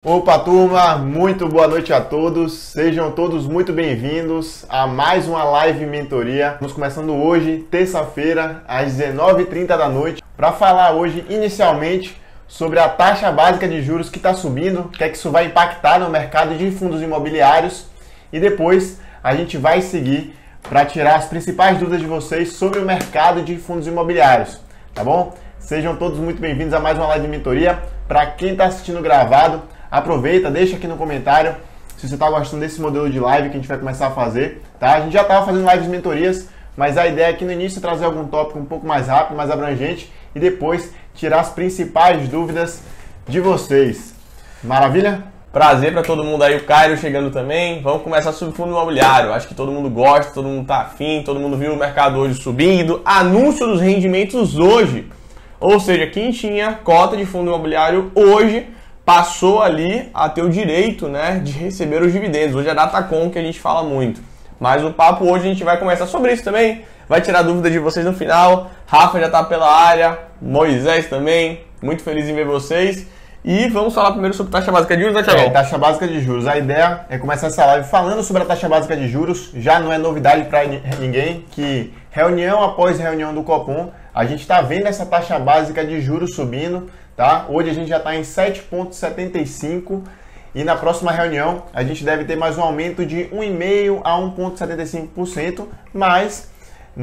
Opa, turma, muito boa noite a todos, sejam todos muito bem-vindos a mais uma live mentoria. Estamos começando hoje, terça-feira, às 19h30 da noite, para falar hoje, inicialmente, sobre a taxa básica de juros que está subindo, o que é que isso vai impactar no mercado de fundos imobiliários, e depois a gente vai seguir para tirar as principais dúvidas de vocês sobre o mercado de fundos imobiliários, tá bom? Sejam todos muito bem-vindos a mais uma live de mentoria. Para quem está assistindo gravado, aproveita, deixa aqui no comentário se você está gostando desse modelo de live que a gente vai começar a fazer, tá? A gente já estava fazendo lives de mentorias, mas a ideia aqui no início é trazer algum tópico um pouco mais rápido, mais abrangente e depois tirar as principais dúvidas de vocês. Maravilha? Prazer para todo mundo aí, o Cairo chegando também. Vamos começar sobre fundo imobiliário. Acho que todo mundo gosta, todo mundo tá afim, todo mundo viu o mercado hoje subindo. Anúncio dos rendimentos hoje. Ou seja, quem tinha cota de fundo imobiliário hoje passou ali a ter o direito, né, de receber os dividendos. Hoje é Datacom que a gente fala muito. Mas o papo hoje a gente vai conversar sobre isso também. Vai tirar dúvida de vocês no final. Rafa já tá pela área, Moisés também. Muito feliz em ver vocês. E vamos falar primeiro sobre taxa básica de juros, né, Thiago? Taxa básica de juros. A ideia é começar essa live falando sobre a taxa básica de juros. Já não é novidade para ninguém que reunião após reunião do Copom, a gente está vendo essa taxa básica de juros subindo, tá? Hoje a gente já está em 7,75 e na próxima reunião a gente deve ter mais um aumento de 1,5% a 1,75%, mas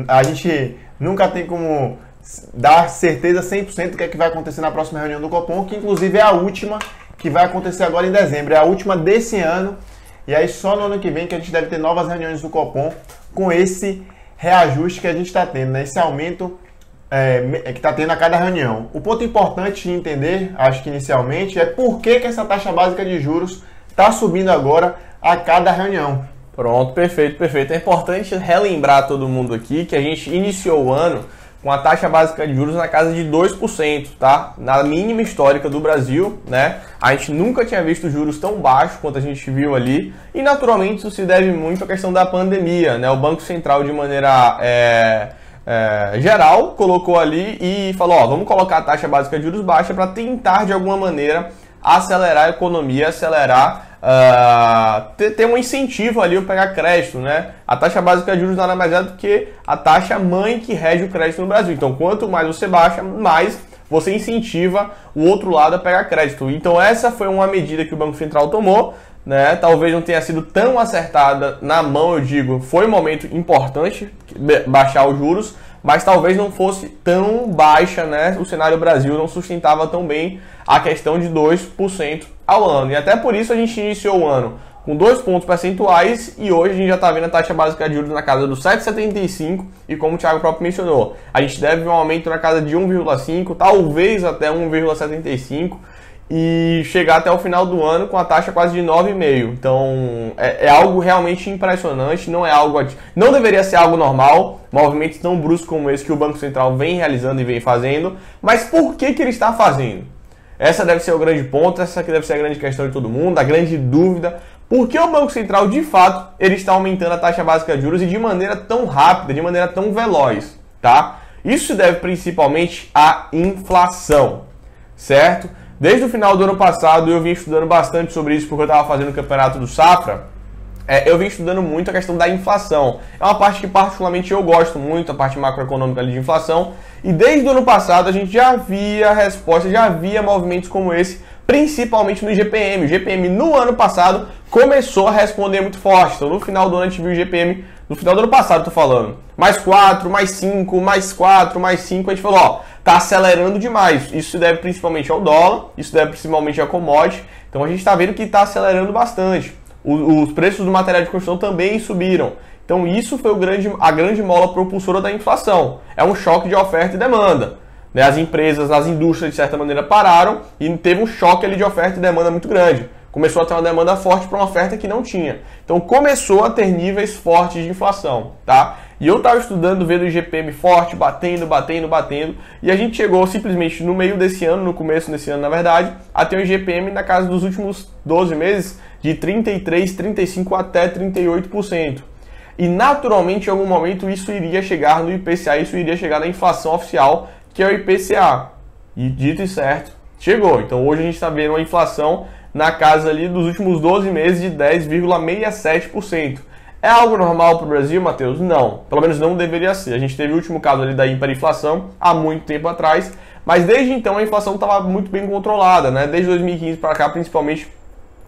a gente nunca tem como dar certeza 100% do que é que vai acontecer na próxima reunião do Copom, que inclusive é a última, que vai acontecer agora em dezembro, é a última desse ano, e aí só no ano que vem que a gente deve ter novas reuniões do Copom com esse reajuste que a gente está tendo, né? Esse aumento que está tendo a cada reunião. O ponto importante de entender, acho que inicialmente, é por que essa taxa básica de juros está subindo agora a cada reunião. Pronto, perfeito, perfeito. É importante relembrar todo mundo aqui que a gente iniciou o ano com a taxa básica de juros na casa de 2%, tá? Na mínima histórica do Brasil, né? A gente nunca tinha visto juros tão baixos quanto a gente viu ali, e naturalmente isso se deve muito à questão da pandemia, né? O Banco Central, de maneira geral, colocou ali e falou, ó, vamos colocar a taxa básica de juros baixa para tentar, de alguma maneira, acelerar a economia, ter um incentivo ali para pegar crédito, né? A taxa básica de juros nada mais é do que a taxa mãe que rege o crédito no Brasil. Então, quanto mais você baixa, mais você incentiva o outro lado a pegar crédito. Então, essa foi uma medida que o Banco Central tomou, né? Talvez não tenha sido tão acertada na mão, eu digo, foi um momento importante baixar os juros, mas talvez não fosse tão baixa, né? O cenário Brasil não sustentava tão bem a questão de 2% ao ano. E até por isso a gente iniciou o ano com 2 pontos percentuais e hoje a gente já está vendo a taxa básica de juros na casa dos 7,75 e como o Thiago próprio mencionou, a gente deve ver um aumento na casa de 1,5, talvez até 1,75 e chegar até o final do ano com a taxa quase de 9,5. Então é algo realmente impressionante, não deveria ser algo normal, movimentos tão bruscos como esse que o Banco Central vem realizando e vem fazendo, mas por que ele está fazendo? Essa deve ser o grande ponto, essa aqui deve ser a grande questão de todo mundo, a grande dúvida. Por que o Banco Central, de fato, ele está aumentando a taxa básica de juros e de maneira tão rápida, de maneira tão veloz, tá? Isso se deve principalmente à inflação, certo? Desde o final do ano passado eu vim estudando bastante sobre isso porque eu estava fazendo o campeonato do Safra. Eu vim estudando muito a questão da inflação. É uma parte que particularmente eu gosto muito, a parte macroeconômica ali de inflação. E desde o ano passado a gente já via respostas, já via movimentos como esse, principalmente no IGPM. O IGPM no ano passado começou a responder muito forte. Então no final do ano a gente viu o IGPM, no final do ano passado tô falando, mais 4, mais 5, mais 4, mais 5. A gente falou, ó, tá acelerando demais. Isso se deve principalmente ao dólar, isso deve principalmente à commodity. Então a gente está vendo que está acelerando bastante. Os preços do material de construção também subiram. Então isso foi a grande mola propulsora da inflação. É um choque de oferta e demanda. As empresas, as indústrias, de certa maneira, pararam e teve um choque ali de oferta e demanda muito grande. Começou a ter uma demanda forte para uma oferta que não tinha. Então começou a ter níveis fortes de inflação, tá? E eu estava estudando, vendo o IGPM forte, batendo, e a gente chegou simplesmente no meio desse ano, no começo desse ano, na verdade, a ter um IGPM na casa dos últimos 12 meses de 33%, 35% até 38%. E naturalmente, em algum momento, isso iria chegar no IPCA, isso iria chegar na inflação oficial, que é o IPCA. E dito e certo, chegou. Então hoje a gente está vendo uma inflação na casa ali dos últimos 12 meses de 10,67%. É algo normal para o Brasil, Matheus? Não, pelo menos não deveria ser. A gente teve o último caso ali da hiperinflação há muito tempo atrás, mas desde então a inflação estava muito bem controlada, né? Desde 2015 para cá, principalmente,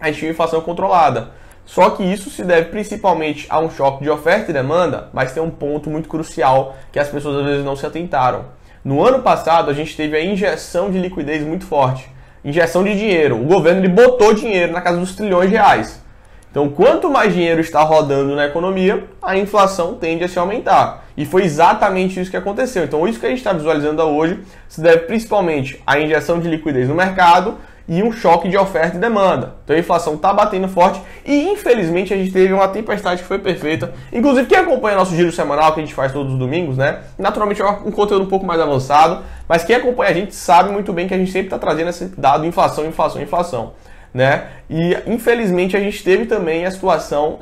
a gente tinha inflação controlada. Só que isso se deve principalmente a um choque de oferta e demanda, mas tem um ponto muito crucial que as pessoas às vezes não se atentaram. No ano passado, a gente teve a injeção de liquidez muito forte. Injeção de dinheiro. O governo ele botou dinheiro na casa dos trilhões de reais. Então, quanto mais dinheiro está rodando na economia, a inflação tende a se aumentar. E foi exatamente isso que aconteceu. Então, isso que a gente está visualizando hoje se deve principalmente à injeção de liquidez no mercado e um choque de oferta e demanda. Então, a inflação está batendo forte e, infelizmente, a gente teve uma tempestade que foi perfeita. Inclusive, quem acompanha nosso giro semanal, que a gente faz todos os domingos, né? Naturalmente, é um conteúdo um pouco mais avançado, mas quem acompanha a gente sabe muito bem que a gente sempre está trazendo esse dado inflação, inflação, inflação. Né? E infelizmente a gente teve também a situação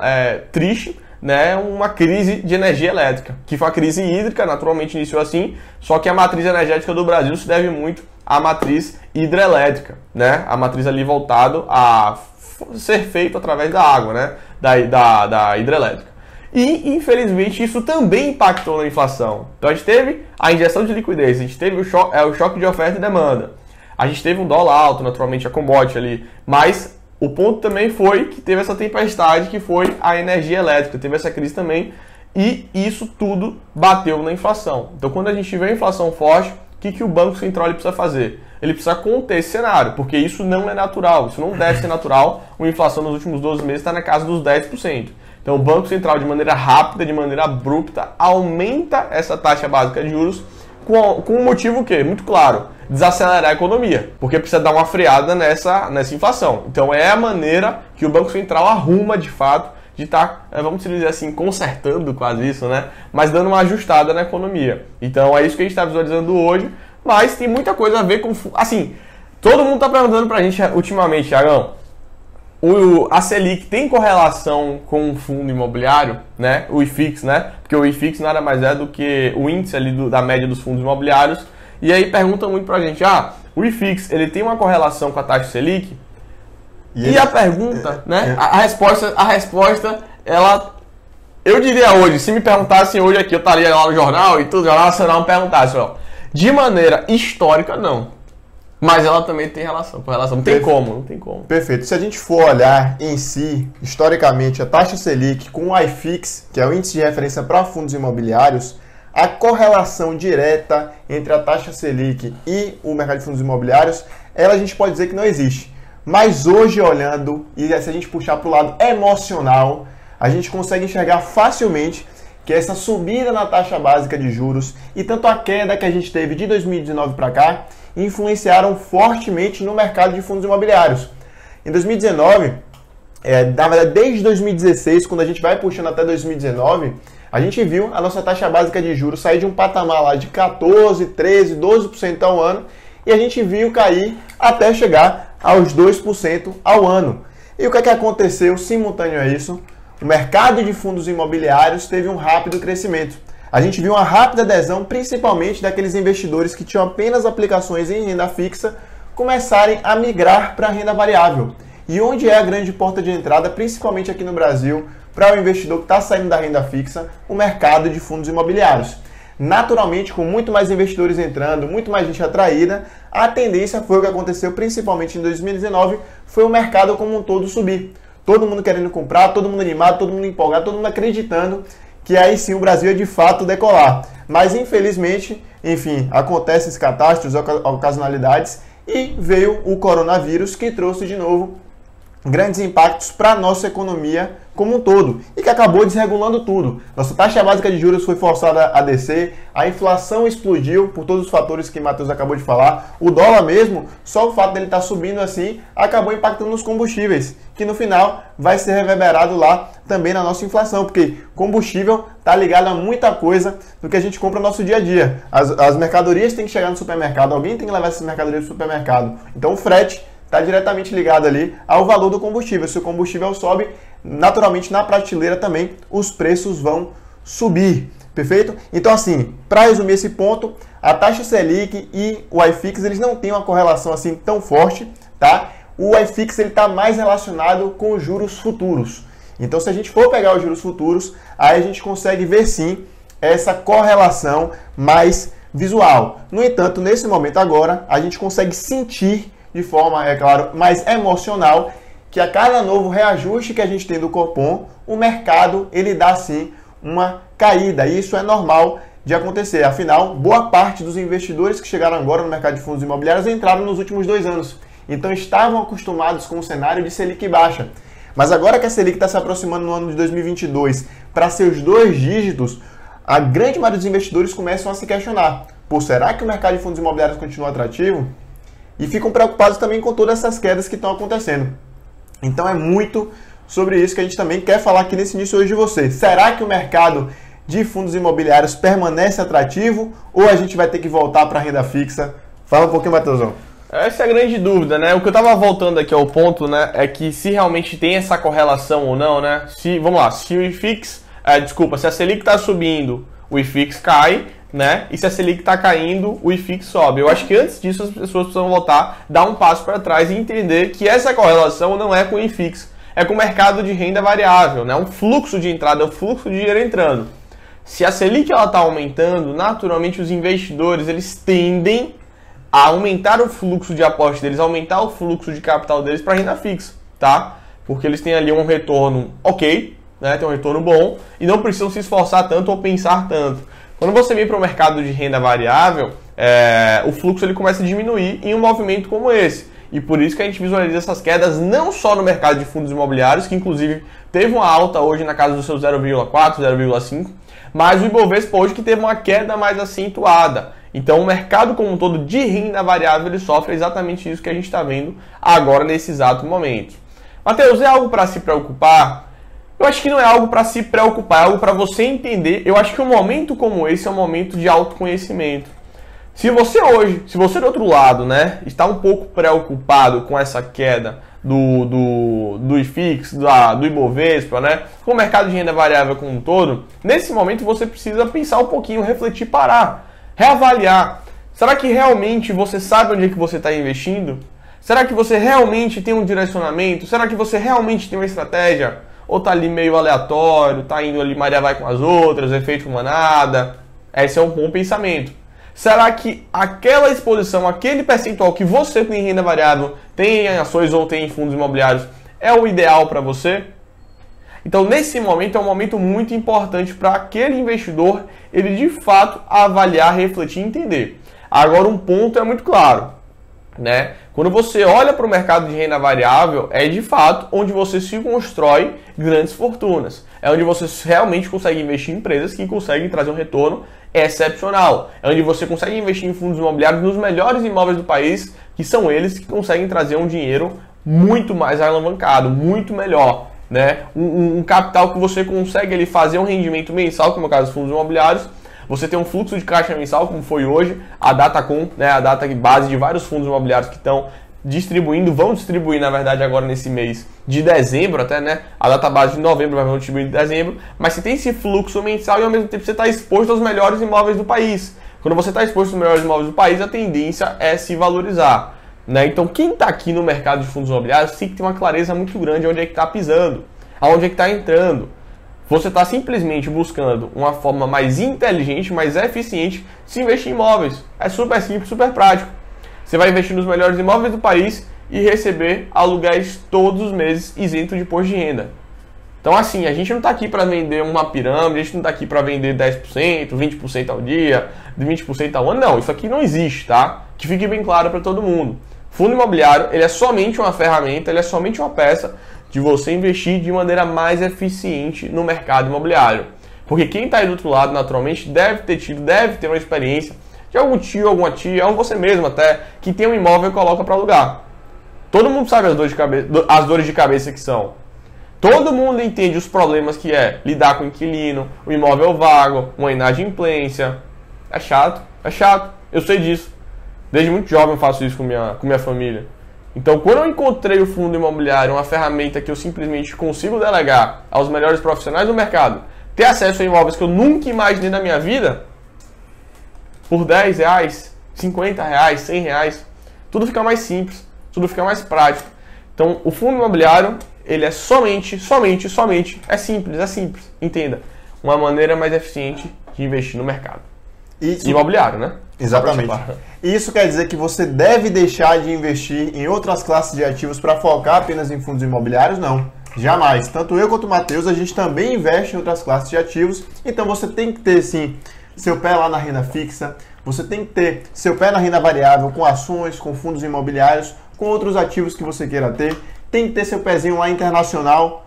triste, né? Uma crise de energia elétrica, que foi a crise hídrica, naturalmente iniciou assim, só que a matriz energética do Brasil se deve muito à matriz hidrelétrica, né? A matriz ali voltado a ser feito através da água, né? Da hidrelétrica. E infelizmente isso também impactou na inflação. Então a gente teve a injeção de liquidez, a gente teve o choque de oferta e demanda. A gente teve um dólar alto, naturalmente, a commodity ali, mas o ponto também foi que teve essa tempestade que foi a energia elétrica, teve essa crise também, e isso tudo bateu na inflação. Então, quando a gente tiver inflação forte, o que o Banco Central ele precisa fazer? Ele precisa conter esse cenário, porque isso não é natural, isso não deve ser natural. A inflação nos últimos 12 meses está na casa dos 10%. Então, o Banco Central, de maneira rápida, de maneira abrupta, aumenta essa taxa básica de juros com um motivo que muito claro, desacelerar a economia, porque precisa dar uma freada nessa inflação. Então é a maneira que o Banco Central arruma de fato de estar, vamos dizer assim, consertando quase isso, né? Mas dando uma ajustada na economia. Então é isso que a gente está visualizando hoje, mas tem muita coisa a ver com... Assim, todo mundo está perguntando pra gente ultimamente, Thiagão, a Selic tem correlação com o fundo imobiliário, né? O IFIX, né? Porque o IFIX nada mais é do que o índice ali da média dos fundos imobiliários. E aí perguntam muito pra gente, o IFIX, ele tem uma correlação com a taxa Selic? E a pergunta, né? A resposta, ela... Eu diria hoje, se me perguntassem hoje aqui, eu estaria lá no jornal e tudo, o Jornal Nacional me perguntasse, de maneira histórica, não. Mas ela também tem relação, não tem como, não tem como. Perfeito. Se a gente for olhar em si, historicamente, a taxa Selic com o IFIX, que é o índice de referência para fundos imobiliários, a correlação direta entre a taxa Selic e o mercado de fundos imobiliários, ela a gente pode dizer que não existe. Mas hoje, olhando, e se a gente puxar para o lado emocional, a gente consegue enxergar facilmente que essa subida na taxa básica de juros e tanto a queda que a gente teve de 2019 para cá, influenciaram fortemente no mercado de fundos imobiliários. Em 2019, na verdade desde 2016, quando a gente vai puxando até 2019, a gente viu a nossa taxa básica de juros sair de um patamar lá de 14, 13, 12% ao ano e a gente viu cair até chegar aos 2% ao ano. E o que é que aconteceu simultâneo a isso? O mercado de fundos imobiliários teve um rápido crescimento. A gente viu uma rápida adesão, principalmente daqueles investidores que tinham apenas aplicações em renda fixa, começarem a migrar para a renda variável. E onde é a grande porta de entrada, principalmente aqui no Brasil, para o investidor que está saindo da renda fixa, o mercado de fundos imobiliários. Naturalmente, com muito mais investidores entrando, muito mais gente atraída, a tendência foi o que aconteceu principalmente em 2019, foi o mercado como um todo subir. Todo mundo querendo comprar, todo mundo animado, todo mundo empolgado, todo mundo acreditando que aí sim o Brasil é de fato decolar. Mas infelizmente, enfim, acontecem esses catástrofes, ocasionalidades, e veio o coronavírus que trouxe de novo grandes impactos para a nossa economia como um todo e que acabou desregulando tudo. Nossa taxa básica de juros foi forçada a descer, a inflação explodiu por todos os fatores que o Matheus acabou de falar, o dólar mesmo, só o fato dele estar subindo assim, acabou impactando nos combustíveis, que no final vai ser reverberado lá também na nossa inflação, porque combustível está ligado a muita coisa do que a gente compra no nosso dia a dia. As mercadorias têm que chegar no supermercado, alguém tem que levar essas mercadorias para o supermercado, então o frete está diretamente ligado ali ao valor do combustível. Se o combustível sobe, naturalmente na prateleira também os preços vão subir. Perfeito? Então assim, para resumir esse ponto, a taxa Selic e o IFIX eles não têm uma correlação assim tão forte, tá? o iFix está mais relacionado com os juros futuros. Então, se a gente for pegar os juros futuros, aí a gente consegue ver sim essa correlação mais visual. No entanto, nesse momento agora, a gente consegue sentir de forma, é claro, mais emocional, que a cada novo reajuste que a gente tem do Copom, o mercado ele dá sim uma caída. E isso é normal de acontecer. Afinal, boa parte dos investidores que chegaram agora no mercado de fundos imobiliários entraram nos últimos 2 anos. Então estavam acostumados com o cenário de Selic baixa. Mas agora que a Selic está se aproximando no ano de 2022 para seus 2 dígitos, a grande maioria dos investidores começam a se questionar: pô, será que o mercado de fundos imobiliários continua atrativo? E ficam preocupados também com todas essas quedas que estão acontecendo. Então é muito sobre isso que a gente também quer falar aqui nesse início hoje de você. Será que o mercado de fundos imobiliários permanece atrativo ou a gente vai ter que voltar para a renda fixa? Fala um pouquinho, Matheusão. Essa é a grande dúvida, né? O que eu estava voltando aqui ao ponto, né, é que se realmente tem essa correlação ou não, né? Vamos lá, se o IFIX, se a Selic está subindo, o IFIX cai, né? E se a Selic está caindo, o IFIX sobe. Eu acho que antes disso as pessoas precisam voltar, dar um passo para trás e entender que essa correlação não é com o IFIX, é com o mercado de renda variável, né? Um fluxo de entrada, um fluxo de dinheiro entrando. Se a Selic está aumentando, naturalmente os investidores eles tendem a aumentar o fluxo de aposta deles, aumentar o fluxo de capital deles para renda fixa, tá? Porque eles têm ali um retorno ok, né? Tem um retorno bom e não precisam se esforçar tanto ou pensar tanto. Quando você vem para o mercado de renda variável, o fluxo ele começa a diminuir em um movimento como esse. E por isso que a gente visualiza essas quedas não só no mercado de fundos imobiliários, que inclusive teve uma alta hoje na casa do seu 0,4, 0,5, mas o Ibovespa hoje que teve uma queda mais acentuada. Então o mercado como um todo de renda variável ele sofre exatamente isso que a gente está vendo agora nesse exato momento. Matheus, é algo para se preocupar? Eu acho que não é algo para se preocupar, é algo para você entender. Eu acho que um momento como esse é um momento de autoconhecimento. Se você do outro lado, né, está um pouco preocupado com essa queda do IFIX, do Ibovespa, né, com o mercado de renda variável como um todo, nesse momento você precisa pensar um pouquinho, refletir, parar. Reavaliar. Será que realmente você sabe onde é que você está investindo? Será que você realmente tem um direcionamento? Será que você realmente tem uma estratégia? Ou está ali meio aleatório, está indo ali Maria vai com as outras, efeito manada? Esse é um bom pensamento. Será que aquela exposição, aquele percentual que você tem em renda variável, tem em ações ou tem em fundos imobiliários, é o ideal para você? Então, nesse momento, é um momento muito importante para aquele investidor, ele de fato avaliar, refletir e entender. Agora, um ponto é muito claro, né? Quando você olha para o mercado de renda variável, é de fato onde você se constrói grandes fortunas. É onde você realmente consegue investir em empresas que conseguem trazer um retorno excepcional. É onde você consegue investir em fundos imobiliários nos melhores imóveis do país, que são eles que conseguem trazer um dinheiro muito mais alavancado, muito melhor. Né? Um capital que você consegue ele fazer um rendimento mensal, como é o caso dos fundos imobiliários, você tem um fluxo de caixa mensal, como foi hoje, a Datacom, né, a data base de vários fundos imobiliários que estão vão distribuir, na verdade, agora nesse mês de dezembro até, né, a data base de novembro vai distribuir em dezembro, mas você tem esse fluxo mensal e ao mesmo tempo você está exposto aos melhores imóveis do país. Quando você está exposto aos melhores imóveis do país, a tendência é se valorizar. Né? Então, quem está aqui no mercado de fundos imobiliários tem que ter uma clareza muito grande onde é que está pisando, aonde é que está entrando. Você está simplesmente buscando uma forma mais inteligente, mais eficiente de se investir em imóveis. É super simples, super prático. Você vai investir nos melhores imóveis do país e receber aluguéis todos os meses isento de imposto de renda. Então, assim, a gente não está aqui para vender uma pirâmide, a gente não está aqui para vender 10%, 20% ao dia, 20% ao ano. Não, isso aqui não existe, tá? Que fique bem claro para todo mundo. Fundo imobiliário, ele é somente uma ferramenta, ele é somente uma peça de você investir de maneira mais eficiente no mercado imobiliário. Porque quem está aí do outro lado, naturalmente, deve ter uma experiência de algum tio, alguma tia, ou você mesmo até, que tem um imóvel e coloca para alugar. Todo mundo sabe as dores de cabeça que são. Todo mundo entende os problemas que é lidar com o inquilino, o imóvel vago, uma inadimplência. É chato, eu sei disso. Desde muito jovem eu faço isso com minha família. Então, quando eu encontrei o fundo imobiliário, uma ferramenta que eu simplesmente consigo delegar aos melhores profissionais do mercado, ter acesso a imóveis que eu nunca imaginei na minha vida, por R$10, R$50, R$100, tudo fica mais simples, tudo fica mais prático. Então, o fundo imobiliário, ele é somente, é simples, entenda. Uma maneira mais eficiente de investir no mercado. Imobiliário, né? Exatamente. Isso quer dizer que você deve deixar de investir em outras classes de ativos para focar apenas em fundos imobiliários? Não. Jamais. Tanto eu quanto o Matheus, a gente também investe em outras classes de ativos. Então você tem que ter, sim, seu pé lá na renda fixa. Você tem que ter seu pé na renda variável, com ações, com fundos imobiliários, com outros ativos que você queira ter. Tem que ter seu pezinho lá internacional.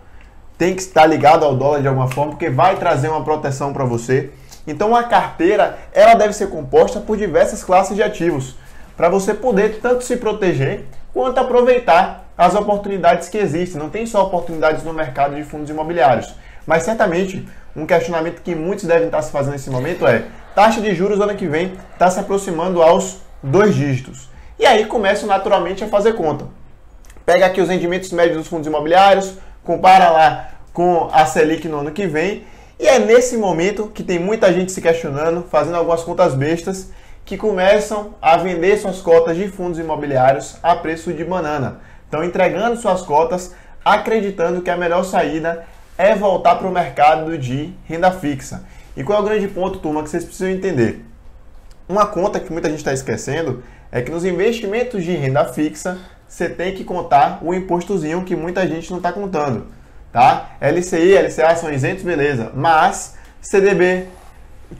Tem que estar ligado ao dólar de alguma forma, porque vai trazer uma proteção para você. Então a carteira, ela deve ser composta por diversas classes de ativos, para você poder tanto se proteger, quanto aproveitar as oportunidades que existem. Não tem só oportunidades no mercado de fundos imobiliários, mas certamente um questionamento que muitos devem estar se fazendo nesse momento é: taxa de juros ano que vem está se aproximando aos 2 dígitos. E aí começam naturalmente a fazer conta. Pega aqui os rendimentos médios dos fundos imobiliários, compara lá com a Selic no ano que vem, e é nesse momento que tem muita gente se questionando, fazendo algumas contas bestas, que começam a vender suas cotas de fundos imobiliários a preço de banana. Estão entregando suas cotas, acreditando que a melhor saída é voltar para o mercado de renda fixa. E qual é o grande ponto, turma, que vocês precisam entender? Uma conta que muita gente está esquecendo é que nos investimentos de renda fixa, você tem que contar o impostozinho que muita gente não está contando. Tá? LCI, LCA são isentos, beleza. Mas CDB,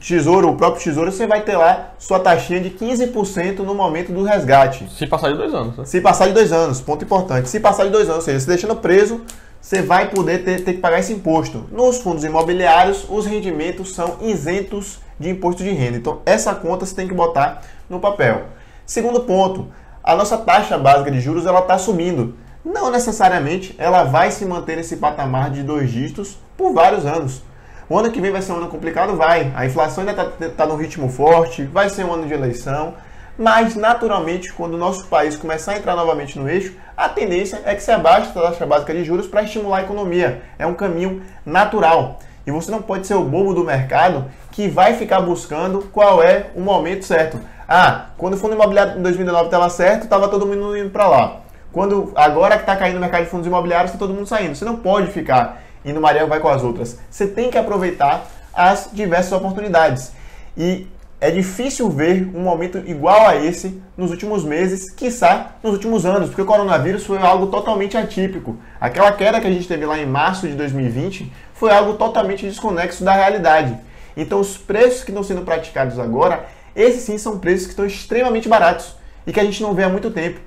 Tesouro, o próprio Tesouro, você vai ter lá sua taxinha de 15% no momento do resgate. Se passar de 2 anos, né? Se passar de 2 anos, ponto importante. Se passar de 2 anos, ou seja, se deixando preso, você vai poder ter que pagar esse imposto. Nos fundos imobiliários, os rendimentos são isentos de imposto de renda. Então, essa conta você tem que botar no papel. Segundo ponto, a nossa taxa básica de juros ela está subindo. Não necessariamente ela vai se manter nesse patamar de 2 dígitos por vários anos. O ano que vem vai ser um ano complicado? Vai. A inflação ainda está num ritmo forte, vai ser um ano de eleição, mas naturalmente, quando o nosso país começar a entrar novamente no eixo, a tendência é que se abaixe a taxa básica de juros para estimular a economia. É um caminho natural. E você não pode ser o bobo do mercado que vai ficar buscando qual é o momento certo. Ah, quando o fundo imobiliário em 2019 estava certo, estava todo mundo indo para lá. Quando agora que está caindo o mercado de fundos imobiliários, está todo mundo saindo. Você não pode ficar indo Maria vai com as outras. Você tem que aproveitar as diversas oportunidades. E é difícil ver um momento igual a esse nos últimos meses, quiçá nos últimos anos, porque o coronavírus foi algo totalmente atípico. Aquela queda que a gente teve lá em março de 2020 foi algo totalmente desconexo da realidade. Então os preços que estão sendo praticados agora, esses sim são preços que estão extremamente baratos e que a gente não vê há muito tempo.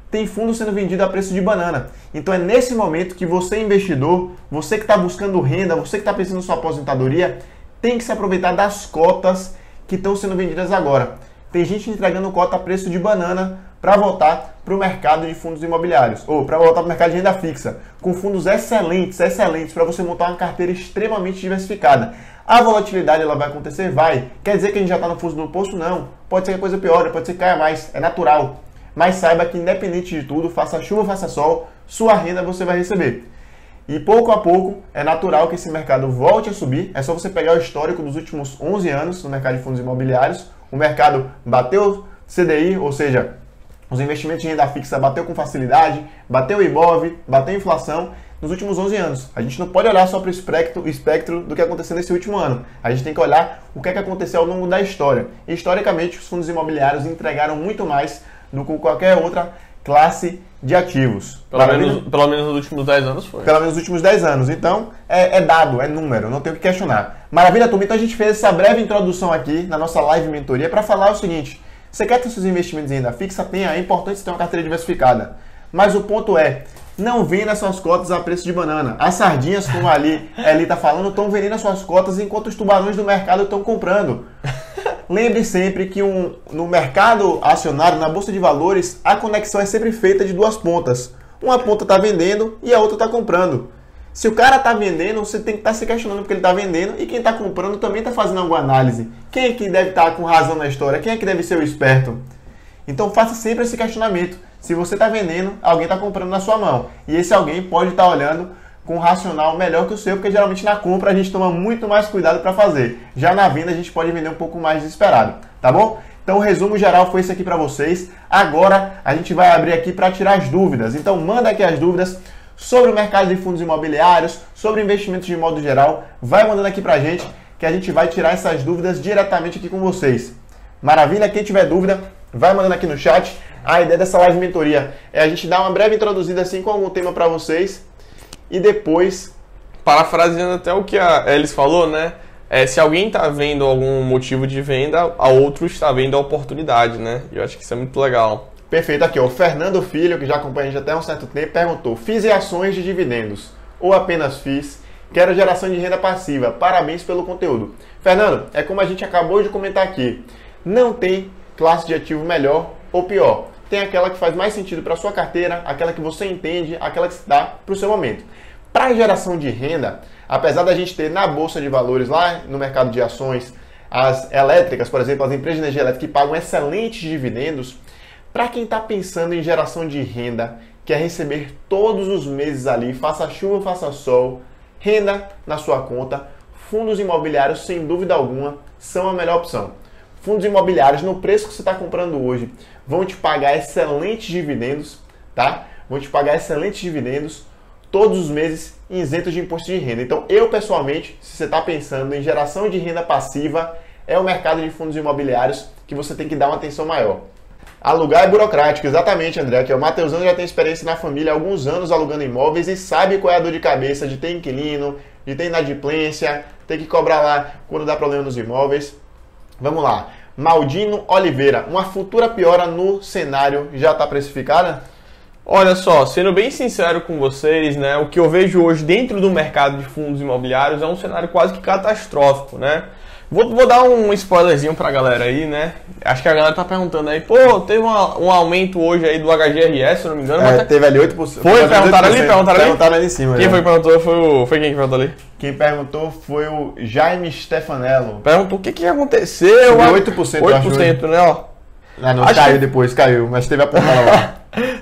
Tem fundo sendo vendido a preço de banana. Então é nesse momento que você, investidor, você que está buscando renda, você que está pensando em sua aposentadoria, tem que se aproveitar das cotas que estão sendo vendidas agora. Tem gente entregando cota a preço de banana para voltar para o mercado de fundos imobiliários, ou para voltar para o mercado de renda fixa, com fundos excelentes, para você montar uma carteira extremamente diversificada. A volatilidade ela vai acontecer? Vai. Quer dizer que a gente já está no fundo do poço? Não. Pode ser que a coisa piore, pode ser que caia mais, é natural. Mas saiba que independente de tudo, faça chuva, faça sol, sua renda você vai receber. E pouco a pouco é natural que esse mercado volte a subir. É só você pegar o histórico dos últimos 11 anos no mercado de fundos imobiliários. O mercado bateu CDI, ou seja, os investimentos de renda fixa bateu com facilidade, bateu IBOV, bateu inflação nos últimos 11 anos. A gente não pode olhar só para o espectro do que aconteceu nesse último ano. A gente tem que olhar o que é que aconteceu ao longo da história. E, historicamente, os fundos imobiliários entregaram muito mais do que qualquer outra classe de ativos. Pelo menos nos últimos 10 anos foi. Pelo menos nos últimos 10 anos. Então, é dado, é número, não tem o que questionar. Maravilha, turma? Então a gente fez essa breve introdução aqui na nossa live mentoria para falar o seguinte: você quer ter seus investimentos em renda fixa? Tenha, é importante você ter uma carteira diversificada. Mas o ponto é, não venda suas cotas a preço de banana. As sardinhas, como ali está falando, estão vendendo as suas cotas enquanto os tubarões do mercado estão comprando. Lembre sempre que no mercado acionário, na Bolsa de Valores, a conexão é sempre feita de duas pontas. Uma ponta está vendendo e a outra está comprando. Se o cara está vendendo, você tem que estar se questionando porque ele está vendendo, e quem está comprando também está fazendo alguma análise. Quem é que deve estar com razão na história? Quem é que deve ser o esperto? Então faça sempre esse questionamento. Se você está vendendo, alguém está comprando na sua mão. E esse alguém pode estar olhando com um racional melhor que o seu, porque geralmente na compra a gente toma muito mais cuidado para fazer. Já na venda a gente pode vender um pouco mais desesperado, tá bom? Então o resumo geral foi esse aqui para vocês. Agora a gente vai abrir aqui para tirar as dúvidas. Então manda aqui as dúvidas sobre o mercado de fundos imobiliários, sobre investimentos de modo geral. Vai mandando aqui para a gente que a gente vai tirar essas dúvidas diretamente aqui com vocês. Maravilha? Quem tiver dúvida, vai mandando aqui no chat. A ideia dessa live mentoria é a gente dar uma breve introduzida assim com algum tema para vocês e depois... Parafraseando até o que a Elis falou, né? Se alguém está vendo algum motivo de venda, a outro está vendo a oportunidade, né? Eu acho que isso é muito legal. Perfeito. Aqui, ó, o Fernando Filho, que já acompanha a gente até há um certo tempo, perguntou: fiz ações de dividendos ou apenas fiz? Quero geração de renda passiva. Parabéns pelo conteúdo. Fernando, é como a gente acabou de comentar aqui. Não tem classe de ativo melhor ou pior. Tem aquela que faz mais sentido para a sua carteira, aquela que você entende, aquela que se dá para o seu momento. Para geração de renda, apesar da gente ter na Bolsa de Valores, lá no mercado de ações, as elétricas, por exemplo, as empresas de energia elétrica que pagam excelentes dividendos, para quem está pensando em geração de renda, quer receber todos os meses ali, faça chuva, faça sol, renda na sua conta, fundos imobiliários, sem dúvida alguma, são a melhor opção. Fundos imobiliários, no preço que você está comprando hoje, vão te pagar excelentes dividendos, tá? Vão te pagar excelentes dividendos todos os meses, isentos de imposto de renda. Então, eu pessoalmente, se você está pensando em geração de renda passiva, é o mercado de fundos imobiliários que você tem que dar uma atenção maior. Alugar é burocrático, exatamente, André. Que o Mateusão já tem experiência na família há alguns anos alugando imóveis e sabe qual é a dor de cabeça de ter inquilino, de ter inadimplência, ter que cobrar lá quando dá problema nos imóveis. Vamos lá. Maldino Oliveira, uma futura piora no cenário já está precificada? Olha só, sendo bem sincero com vocês, né, o que eu vejo hoje dentro do mercado de fundos imobiliários é um cenário quase que catastrófico, né? Vou dar um spoilerzinho pra galera aí, né? Acho que a galera tá perguntando aí, pô, teve um aumento hoje aí do HGRS, se não me engano. Teve ali 8%. Foi? Perguntaram ali? Perguntaram ali em cima. Quem foi que perguntou? Foi quem que perguntou ali? Quem perguntou foi o Jaime Stefanello. Perguntou o que aconteceu. 8%, 8%, né? Ó. Não, caiu depois, caiu, mas teve a pontada lá.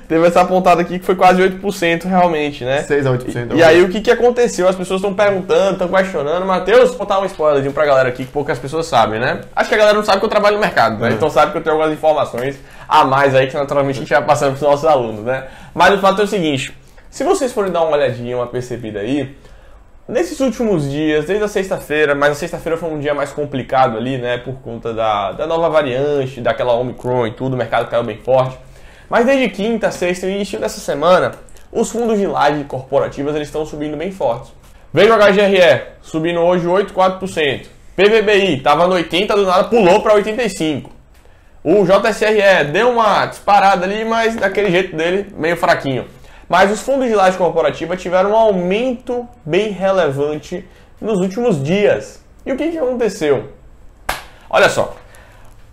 Teve essa pontada aqui que foi quase 8% realmente, né? 6 a 8%. E aí o que aconteceu? As pessoas estão perguntando, estão questionando. Matheus, vou contar um spoilerzinho pra galera aqui que poucas pessoas sabem, né? Acho que a galera não sabe que eu trabalho no mercado, né? Então sabe que eu tenho algumas informações a mais aí que naturalmente a gente vai passando pros nossos alunos, né? Mas o fato é o seguinte, se vocês forem dar uma olhadinha, uma percebida aí, nesses últimos dias, desde a sexta-feira, mas a sexta-feira foi um dia mais complicado ali, né? Por conta da nova variante, daquela Omicron e tudo, o mercado caiu bem forte. Mas desde quinta, sexta e início dessa semana, os fundos de laje corporativas eles estão subindo bem fortes. Veja o HGRE, subindo hoje 8,4%. PVBI, estava no 80, do nada pulou para 85%. O JSRE deu uma disparada ali, mas daquele jeito dele, meio fraquinho. Mas os fundos de laje corporativa tiveram um aumento bem relevante nos últimos dias. E o que aconteceu? Olha só.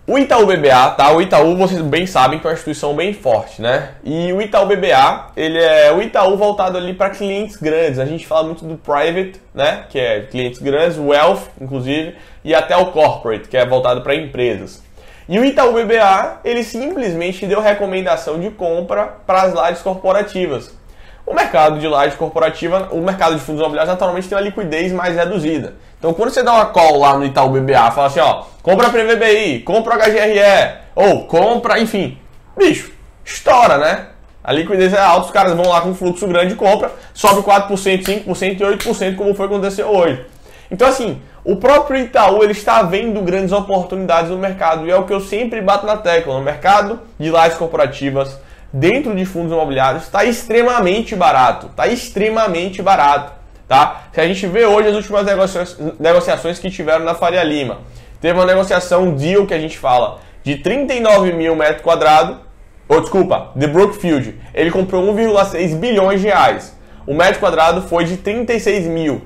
O Itaú BBA, tá? O Itaú, vocês bem sabem que é uma instituição bem forte, né? E o Itaú BBA, ele é o Itaú voltado ali para clientes grandes. A gente fala muito do private, né? Que é clientes grandes, wealth, inclusive, e até o corporate, que é voltado para empresas. E o Itaú BBA, ele simplesmente deu recomendação de compra para as lajes corporativas. O mercado de laje corporativa, o mercado de fundos imobiliários naturalmente tem uma liquidez mais reduzida. Então quando você dá uma call lá no Itaú BBA, fala assim, ó, compra a PVBI, compra o HGRE, ou compra, enfim, bicho, estoura, né? A liquidez é alta, os caras vão lá com um fluxo grande de compra, sobe 4%, 5% e 8%, como foi acontecer hoje. Então assim, o próprio Itaú ele está vendo grandes oportunidades no mercado e é o que eu sempre bato na tecla, no mercado de lajes corporativas, dentro de fundos imobiliários, está extremamente barato, tá? Se a gente vê hoje as últimas negociações que tiveram na Faria Lima, teve uma negociação deal que a gente fala de 39 mil metros quadrados, de Brookfield, ele comprou 1,6 bilhões de reais, o metro quadrado foi de 36 mil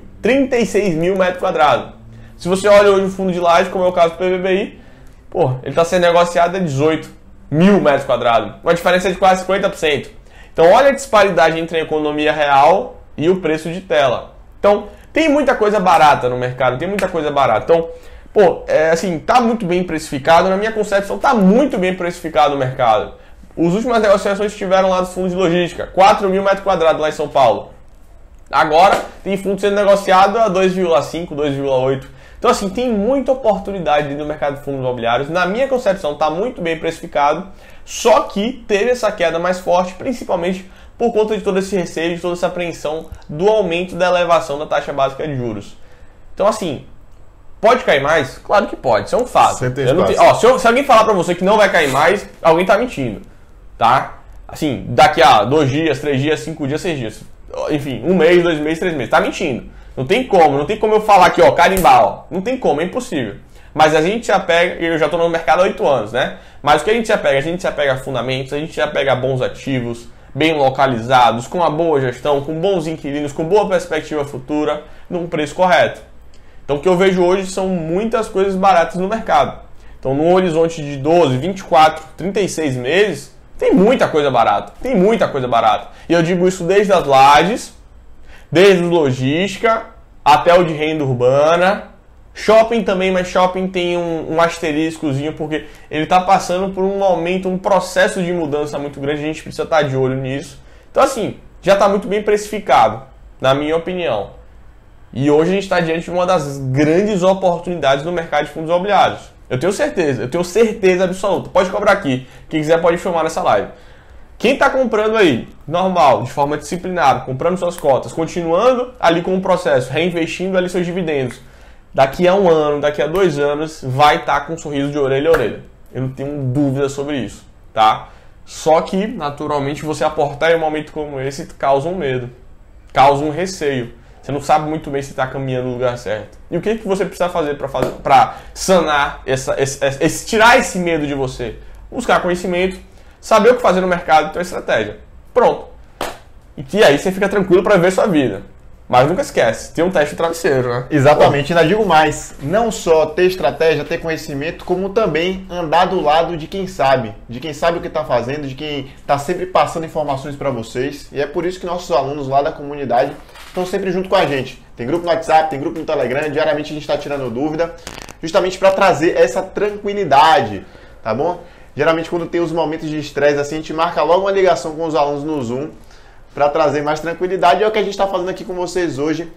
metros quadrados. Se você olha hoje o fundo de laje, como é o caso do PVBI, pô, ele está sendo negociado a 18 mil metros quadrados, uma diferença de quase 50%. Então olha a disparidade entre a economia real e o preço de tela. Então tem muita coisa barata no mercado, Então, pô, assim, tá muito bem precificado, na minha concepção tá muito bem precificado no mercado. As últimas negociações tiveram lá dos fundos de logística, 4 mil metros quadrados lá em São Paulo. Agora tem fundo sendo negociado a 2,5, 2,8. Então, assim, tem muita oportunidade no mercado de fundos imobiliários. Na minha concepção, está muito bem precificado, só que teve essa queda mais forte, principalmente por conta de todo esse receio, de toda essa apreensão do aumento da elevação da taxa básica de juros. Então, assim, pode cair mais? Claro que pode, isso é um fato. Se alguém falar para você que não vai cair mais, alguém está mentindo, tá? Assim, daqui a 2 dias, 3 dias, 5 dias, 6 dias, enfim, 1 mês, 2 meses, 3 meses, tá mentindo. Não tem como eu falar aqui, ó, carimbar, ó. Não tem como, é impossível. Mas a gente se apega, eu já estou no mercado há 8 anos, né? Mas o que a gente se apega? A gente se apega a fundamentos, a gente se apega a bons ativos, bem localizados, com uma boa gestão, com bons inquilinos, com boa perspectiva futura, num preço correto. Então o que eu vejo hoje são muitas coisas baratas no mercado. Então no horizonte de 12, 24, 36 meses, tem muita coisa barata. Tem muita coisa barata. E eu digo isso desde as lajes, desde o logística, até o de renda urbana. Shopping também, mas shopping tem um asteriscozinho, porque ele está passando por um aumento, um processo de mudança muito grande, a gente precisa estar de olho nisso. Então assim, já está muito bem precificado, na minha opinião. E hoje a gente está diante de uma das grandes oportunidades no mercado de fundos imobiliários. Eu tenho certeza absoluta. Pode cobrar aqui, quem quiser pode filmar nessa live. Quem está comprando aí, normal, de forma disciplinada, comprando suas cotas, continuando ali com o processo, reinvestindo ali seus dividendos, daqui a 1 ano, daqui a 2 anos, vai estar com um sorriso de orelha a orelha. Eu não tenho dúvida sobre isso, tá? Só que, naturalmente, você aportar em um momento como esse causa um medo, causa um receio. Você não sabe muito bem se está caminhando no lugar certo. E o que você precisa fazer para sanar, tirar esse medo de você? Buscar conhecimento, saber o que fazer no mercado e ter uma estratégia. Pronto. E aí você fica tranquilo para ver sua vida. Mas nunca esquece, tem um teste de travesseiro, né? Exatamente, ainda digo mais, não só ter estratégia, ter conhecimento, como também andar do lado de quem sabe o que está fazendo, de quem está sempre passando informações para vocês. E é por isso que nossos alunos lá da comunidade estão sempre junto com a gente. Tem grupo no WhatsApp, tem grupo no Telegram, diariamente a gente está tirando dúvida, justamente para trazer essa tranquilidade, tá bom? Geralmente quando tem os momentos de estresse assim, a gente marca logo uma ligação com os alunos no Zoom, para trazer mais tranquilidade. É o que a gente está fazendo aqui com vocês hoje.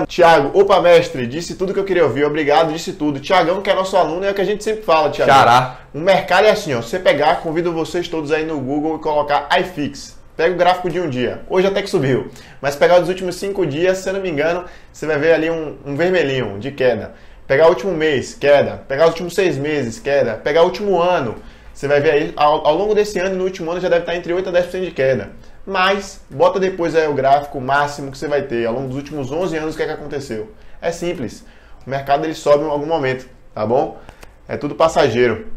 Tiago, opa mestre, disse tudo que eu queria ouvir, obrigado, disse tudo. Tiagão, que é nosso aluno, é o que a gente sempre fala, Tiagão. Xará. O mercado é assim, ó, você pegar, convido vocês todos aí no Google e colocar iFix. Pega o gráfico de um dia, hoje até que subiu, mas pegar os últimos 5 dias, se eu não me engano, você vai ver ali um vermelhinho de queda. Pegar o último mês, queda. Pegar os últimos 6 meses, queda. Pegar o último ano, você vai ver aí, ao longo desse ano e no último ano já deve estar entre 8 a 10% de queda. Mas, bota depois aí o gráfico máximo que você vai ter ao longo dos últimos 11 anos, o que é que aconteceu. É simples, o mercado ele sobe em algum momento, tá bom? É tudo passageiro.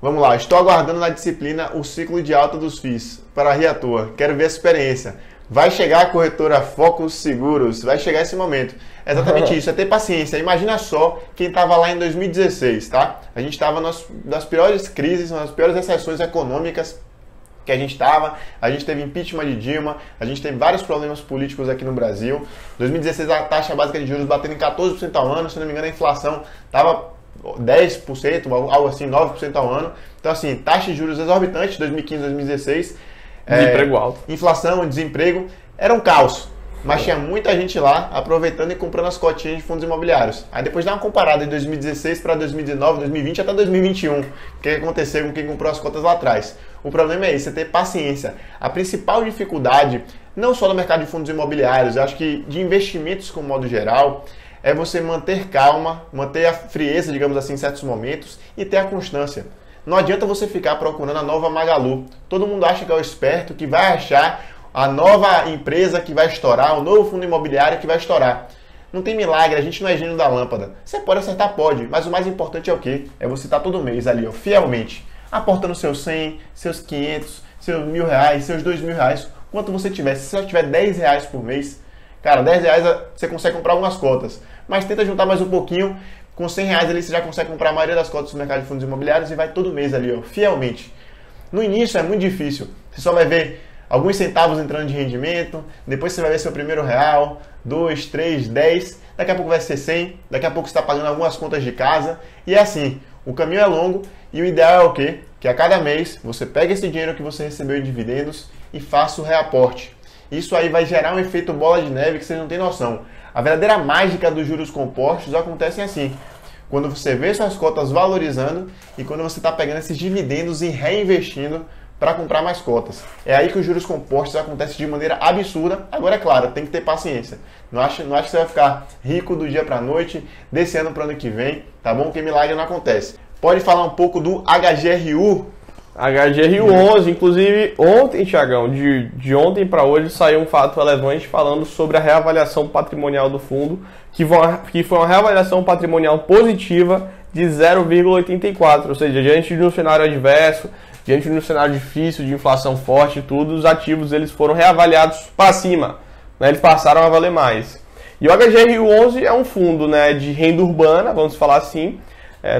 Vamos lá, estou aguardando na disciplina o ciclo de alta dos FIIs para rir à toa, quero ver a experiência. Vai chegar a corretora Focus Seguros, vai chegar esse momento. É exatamente isso, é ter paciência. Imagina só quem estava lá em 2016, tá? A gente estava nas piores crises, nas piores recessões econômicas que a gente estava, a gente teve impeachment de Dilma, a gente teve vários problemas políticos aqui no Brasil. 2016 a taxa básica de juros batendo em 14% ao ano, se não me engano a inflação estava 10%, algo assim, 9% ao ano. Então assim, taxa de juros exorbitante, 2015, 2016. Desemprego alto. Inflação, desemprego, era um caos. Mas tinha muita gente lá aproveitando e comprando as cotinhas de fundos imobiliários. Aí depois dá uma comparada de 2016 para 2019, 2020 até 2021. O que aconteceu com quem comprou as cotas lá atrás? O problema é isso, é ter paciência. A principal dificuldade, não só no mercado de fundos imobiliários, eu acho que de investimentos como modo geral, é você manter calma, manter a frieza, digamos assim, em certos momentos e ter a constância. Não adianta você ficar procurando a nova Magalu. Todo mundo acha que é o esperto, que vai achar a nova empresa que vai estourar, o novo fundo imobiliário que vai estourar. Não tem milagre, a gente não é gênio da lâmpada. Você pode acertar? Pode, mas o mais importante é o quê? É você estar todo mês ali, ó, fielmente, aportando seus 100, seus 500, seus R$1.000, seus R$2.000, quanto você tiver. Se você tiver R$10 por mês, cara, R$10 você consegue comprar algumas cotas, mas tenta juntar mais um pouquinho, com R$100 ali você já consegue comprar a maioria das cotas do mercado de fundos imobiliários e vai todo mês ali, ó, fielmente. No início é muito difícil, você só vai ver alguns centavos entrando de rendimento, depois você vai ver seu primeiro real, 2, 3, 10, daqui a pouco vai ser 100, daqui a pouco você está pagando algumas contas de casa, e é assim, o caminho é longo e o ideal é o quê? Que a cada mês você pegue esse dinheiro que você recebeu em dividendos e faça o reaporte. Isso aí vai gerar um efeito bola de neve que vocês não têm noção. A verdadeira mágica dos juros compostos acontece assim. Quando você vê suas cotas valorizando e quando você está pegando esses dividendos e reinvestindo para comprar mais cotas. É aí que os juros compostos acontecem de maneira absurda. Agora, é claro, tem que ter paciência. Não acho que você vai ficar rico do dia para a noite, desse ano para o ano que vem, tá bom? Que milagre não acontece. Pode falar um pouco do HGRU? HGRU11, inclusive ontem, Thiagão, de ontem para hoje saiu um fato relevante falando sobre a reavaliação patrimonial do fundo, que foi uma reavaliação patrimonial positiva de 0,84, ou seja, diante de um cenário adverso, diante de um cenário difícil, de inflação forte e tudo, os ativos eles foram reavaliados para cima, né, eles passaram a valer mais. E o HGRU11 é um fundo, né, de renda urbana, vamos falar assim,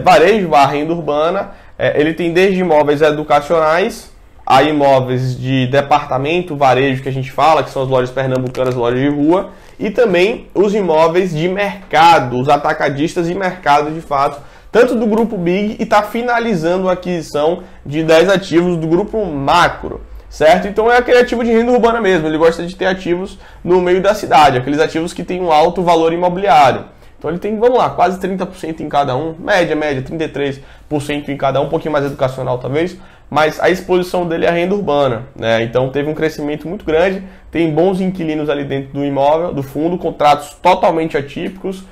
varejo / renda urbana. Ele tem desde imóveis educacionais a imóveis de departamento, varejo que a gente fala, que são as lojas pernambucanas, lojas de rua, e também os imóveis de mercado, os atacadistas de mercado de fato, tanto do Grupo Big e está finalizando a aquisição de 10 ativos do Grupo Macro, certo? Então é aquele ativo de renda urbana mesmo, ele gosta de ter ativos no meio da cidade, aqueles ativos que têm um alto valor imobiliário. Então ele tem, vamos lá, quase 30% em cada um, média, 33% em cada um, um pouquinho mais educacional talvez, mas a exposição dele é a renda urbana, né? Então teve um crescimento muito grande, tem bons inquilinos ali dentro do imóvel, do fundo, contratos totalmente atípicos,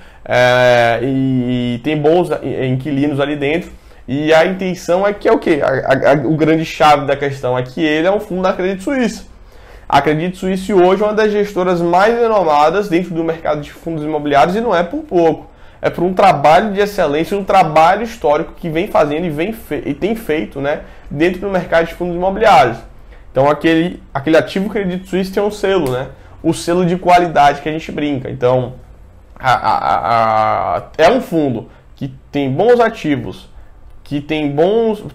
e tem bons inquilinos ali dentro, e a intenção é que é o quê? O grande chave da questão é que ele é um fundo da Credit Suisse. A Credit Suisse hoje é uma das gestoras mais renomadas dentro do mercado de fundos imobiliários e não é por pouco. É por um trabalho de excelência, um trabalho histórico que vem fazendo e tem feito, né, dentro do mercado de fundos imobiliários. Então aquele ativo Credit Suisse tem um selo, né, o selo de qualidade que a gente brinca. Então é um fundo que tem bons ativos, que tem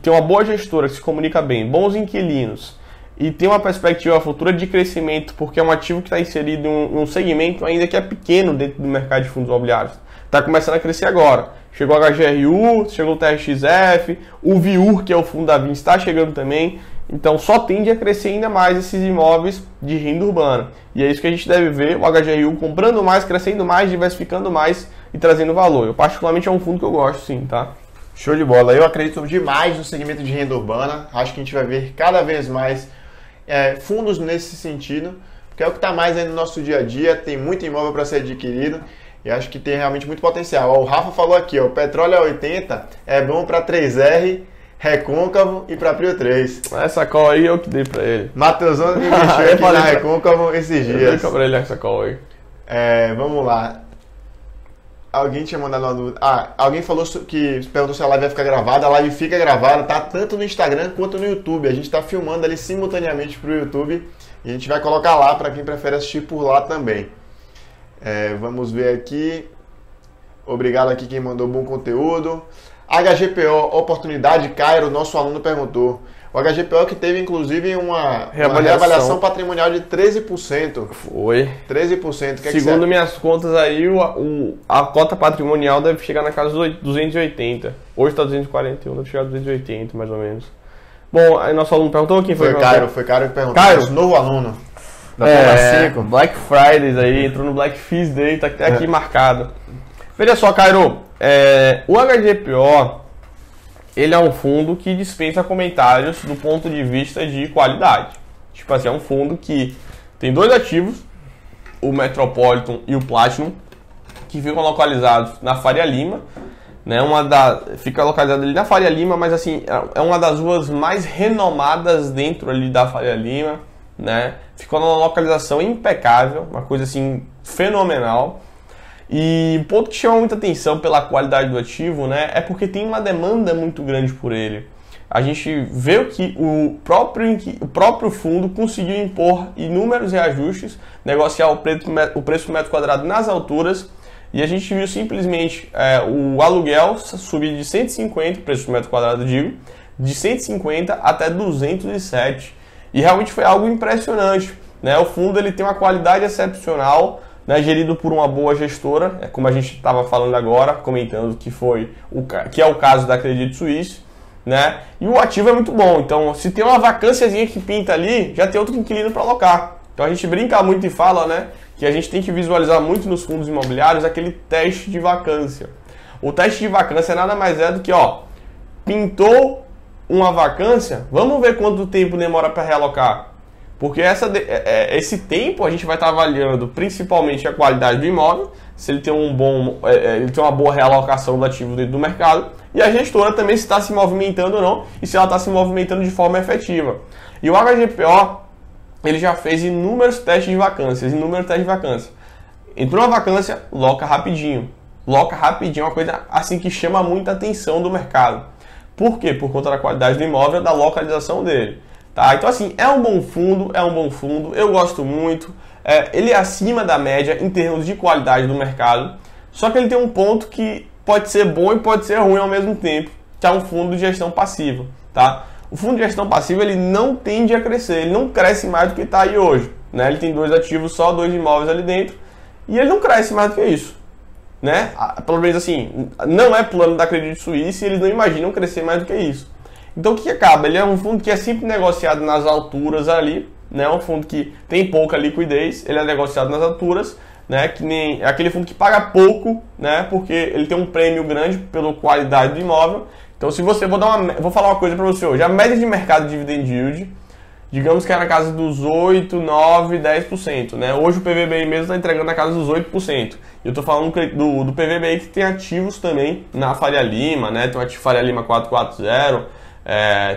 uma boa gestora que se comunica bem, bons inquilinos, e tem uma perspectiva futura de crescimento, porque é um ativo que está inserido em um segmento ainda que é pequeno dentro do mercado de fundos imobiliários. Está começando a crescer agora. Chegou a HGRU, chegou o TRXF, o VIUR, que é o fundo da Vin, está chegando também. Então só tende a crescer ainda mais esses imóveis de renda urbana. E é isso que a gente deve ver, o HGRU comprando mais, crescendo mais, diversificando mais e trazendo valor. Eu particularmente é um fundo que eu gosto sim, tá? Show de bola. Eu acredito demais no segmento de renda urbana. Acho que a gente vai ver cada vez mais fundos nesse sentido, porque é o que está mais aí no nosso dia a dia, tem muito imóvel para ser adquirido e acho que tem realmente muito potencial. O Rafa falou aqui, o petróleo a 80 é bom para 3R, recôncavo e para Prio 3. Essa call aí eu que dei para ele. Matheusão investiu aqui na recôncavo esses dias. Eu dei para ele essa call aí. Vamos lá. Alguém tinha mandado uma dúvida. Alguém falou que perguntou se a live vai ficar gravada. A live fica gravada, tá? Tanto no Instagram quanto no YouTube. A gente está filmando ali simultaneamente para o YouTube e a gente vai colocar lá para quem prefere assistir por lá também. Vamos ver aqui. Obrigado aqui quem mandou bom conteúdo. HGPO, oportunidade, Cairo, nosso aluno perguntou. O HGPO que teve, inclusive, uma reavaliação patrimonial de 13%. Foi. 13%. Segundo minhas contas aí, a cota patrimonial deve chegar na casa dos 280. Hoje está 241, deve chegar a 280, mais ou menos. Bom, aí nosso aluno perguntou, quem foi? Foi Cairo que perguntou. Cairo? Novo aluno. Da 5. Black Fridays aí, entrou no Black Feast Day, tá até aqui marcado. Veja só, Cairo, o HGPO... ele é um fundo que dispensa comentários do ponto de vista de qualidade. Tipo assim, é um fundo que tem dois ativos, o Metropolitan e o Platinum, que ficam localizados na Faria Lima, né? Fica localizado ali na Faria Lima, mas assim, é uma das ruas mais renomadas dentro ali da Faria Lima, né? Ficou numa localização impecável, uma coisa assim fenomenal. E o ponto que chama muita atenção pela qualidade do ativo, né, é porque tem uma demanda muito grande por ele. A gente vê que o próprio fundo conseguiu impor inúmeros reajustes, negociar o preço por metro quadrado nas alturas, e a gente viu simplesmente o aluguel subir de 150, preço por metro quadrado digo, de 150 até 207. E realmente foi algo impressionante, né? O fundo ele tem uma qualidade excepcional, né, gerido por uma boa gestora, como a gente estava falando agora, comentando que é o caso da Credit Suisse, né? E o ativo é muito bom, então se tem uma vacânciazinha que pinta ali, já tem outro inquilino para alocar. Então a gente brinca muito e fala, né, que a gente tem que visualizar muito nos fundos imobiliários aquele teste de vacância. O teste de vacância nada mais é do que, ó, pintou uma vacância, vamos ver quanto tempo demora para realocar. Porque esse tempo a gente vai estar avaliando principalmente a qualidade do imóvel, se ele tem ele tem uma boa realocação do ativo dentro do mercado, e a gestora também se está se movimentando ou não, e se ela está se movimentando de forma efetiva. E o HGPO, ele já fez inúmeros testes de vacâncias, Entrou na vacância, loca rapidinho. Loca rapidinho, é uma coisa assim que chama muita atenção do mercado. Por quê? Por conta da qualidade do imóvel, da localização dele. Tá? Então assim, é um bom fundo, eu gosto muito. Ele é acima da média em termos de qualidade do mercado. Só que ele tem um ponto que pode ser bom e pode ser ruim ao mesmo tempo, que é um fundo de gestão passiva. Tá? O fundo de gestão passiva ele não tende a crescer, ele não cresce mais do que está aí hoje. Né? Ele tem 2 ativos, só 2 imóveis ali dentro, e ele não cresce mais do que isso. Né? Pelo menos assim, não é plano da Credit Suisse e eles não imaginam crescer mais do que isso. Então o que acaba? Ele é um fundo que é sempre negociado nas alturas ali, né? Um fundo que tem pouca liquidez, ele é negociado nas alturas, né? Que nem é aquele fundo que paga pouco, né? Porque ele tem um prêmio grande pela qualidade do imóvel. Então se você, vou falar uma coisa para você hoje, a média de mercado de dividend yield, digamos que é na casa dos 8, 9, 10%, né? Hoje o PVBI mesmo está entregando na casa dos 8%. E eu estou falando do PVBI que tem ativos também na Faria Lima, né? Tem o ativo Faria Lima 440,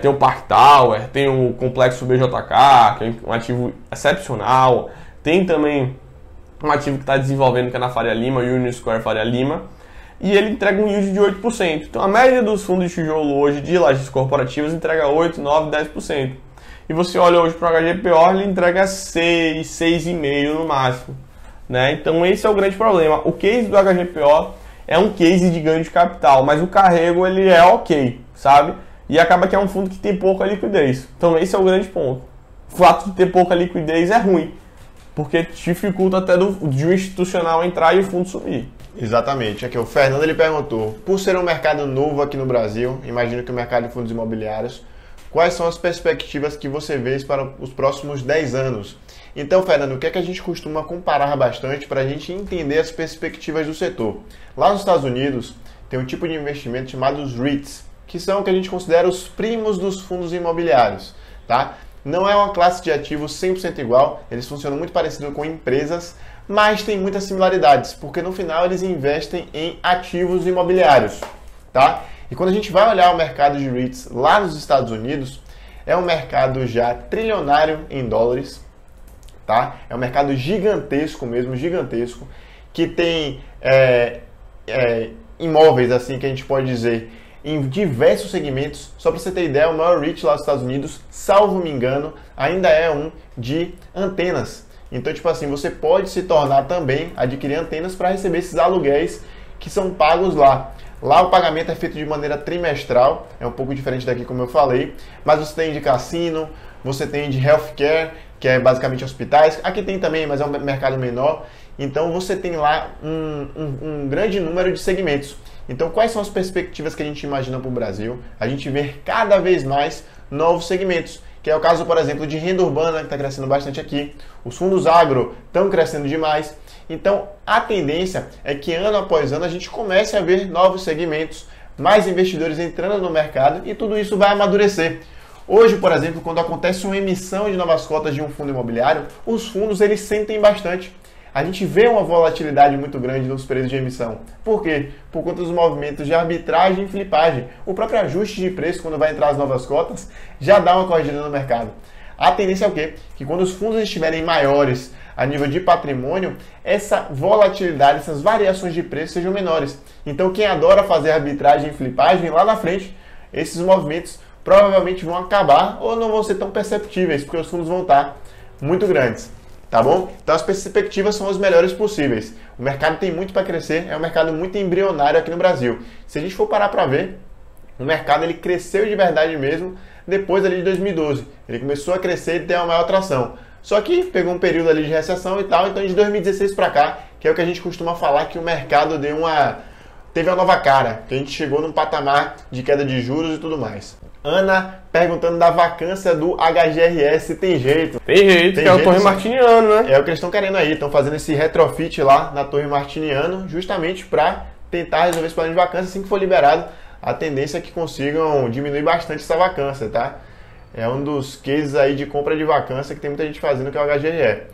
tem o Park Tower, tem o Complexo BJK, que é um ativo excepcional. Tem também um ativo que está desenvolvendo, que é na Faria Lima, o Union Square Faria Lima. E ele entrega um yield de 8%. Então a média dos fundos de tijolo hoje de lajes corporativas entrega 8, 9, 10%. E você olha hoje para o HGPO, ele entrega 6, 6,5% no máximo. Né? Então esse é o grande problema. O case do HGPO é um case de ganho de capital, mas o carrego ele é ok, sabe? E acaba que é um fundo que tem pouca liquidez. Então esse é o grande ponto. O fato de ter pouca liquidez é ruim, porque dificulta até de um institucional entrar e o fundo sumir. Exatamente. Aqui o Fernando ele perguntou, por ser um mercado novo aqui no Brasil, imagino que o mercado de fundos imobiliários, quais são as perspectivas que você vê para os próximos 10 anos? Então, Fernando, o que é que a gente costuma comparar bastante para a gente entender as perspectivas do setor? Lá nos Estados Unidos, tem um tipo de investimento chamado os REITs, que são o que a gente considera os primos dos fundos imobiliários. Tá? Não é uma classe de ativos 100% igual, eles funcionam muito parecido com empresas, mas tem muitas similaridades, porque no final eles investem em ativos imobiliários. Tá? E quando a gente vai olhar o mercado de REITs lá nos Estados Unidos, é um mercado já trilionário em dólares, tá? É um mercado gigantesco mesmo, gigantesco, que tem imóveis, assim, que a gente pode dizer, em diversos segmentos. Só para você ter ideia, o maior REIT lá nos Estados Unidos, salvo me engano, ainda é um de antenas. Então, tipo assim, você pode se tornar também, adquirir antenas para receber esses aluguéis que são pagos lá. Lá o pagamento é feito de maneira trimestral, é um pouco diferente daqui como eu falei, mas você tem de cassino, você tem de healthcare, que é basicamente hospitais, aqui tem também, mas é um mercado menor, então você tem lá um grande número de segmentos. Então quais são as perspectivas que a gente imagina para o Brasil? A gente vê cada vez mais novos segmentos, que é o caso, por exemplo, de renda urbana, que está crescendo bastante aqui, os fundos agro estão crescendo demais. Então, a tendência é que ano após ano a gente comece a ver novos segmentos, mais investidores entrando no mercado e tudo isso vai amadurecer. Hoje, por exemplo, quando acontece uma emissão de novas cotas de um fundo imobiliário, os fundos eles sentem bastante. A gente vê uma volatilidade muito grande nos preços de emissão. Por quê? Por conta dos movimentos de arbitragem e flipagem. O próprio ajuste de preço, quando vai entrar as novas cotas, já dá uma corrigida no mercado. A tendência é o quê? Que quando os fundos estiverem maiores a nível de patrimônio, essa volatilidade, essas variações de preço sejam menores. Então quem adora fazer arbitragem e flipagem, lá na frente, esses movimentos provavelmente vão acabar ou não vão ser tão perceptíveis, porque os fundos vão estar muito grandes. Tá bom? Então as perspectivas são as melhores possíveis. O mercado tem muito para crescer, é um mercado muito embrionário aqui no Brasil. Se a gente for parar para ver, o mercado ele cresceu de verdade mesmo depois ali de 2012. Ele começou a crescer e ter uma maior tração. Só que pegou um período ali de recessão e tal, então de 2016 para cá, que é o que a gente costuma falar que o mercado teve uma nova cara, que a gente chegou num patamar de queda de juros e tudo mais. Ana perguntando da vacância do HGRS, tem jeito? Tem jeito, que é o Torre Martiniano, né? É o que eles estão querendo aí, estão fazendo esse retrofit lá na Torre Martiniano, justamente para tentar resolver esse problema de vacância. Assim que for liberado, a tendência é que consigam diminuir bastante essa vacância, tá? É um dos cases aí de compra de vacância que tem muita gente fazendo, que é o HGRE.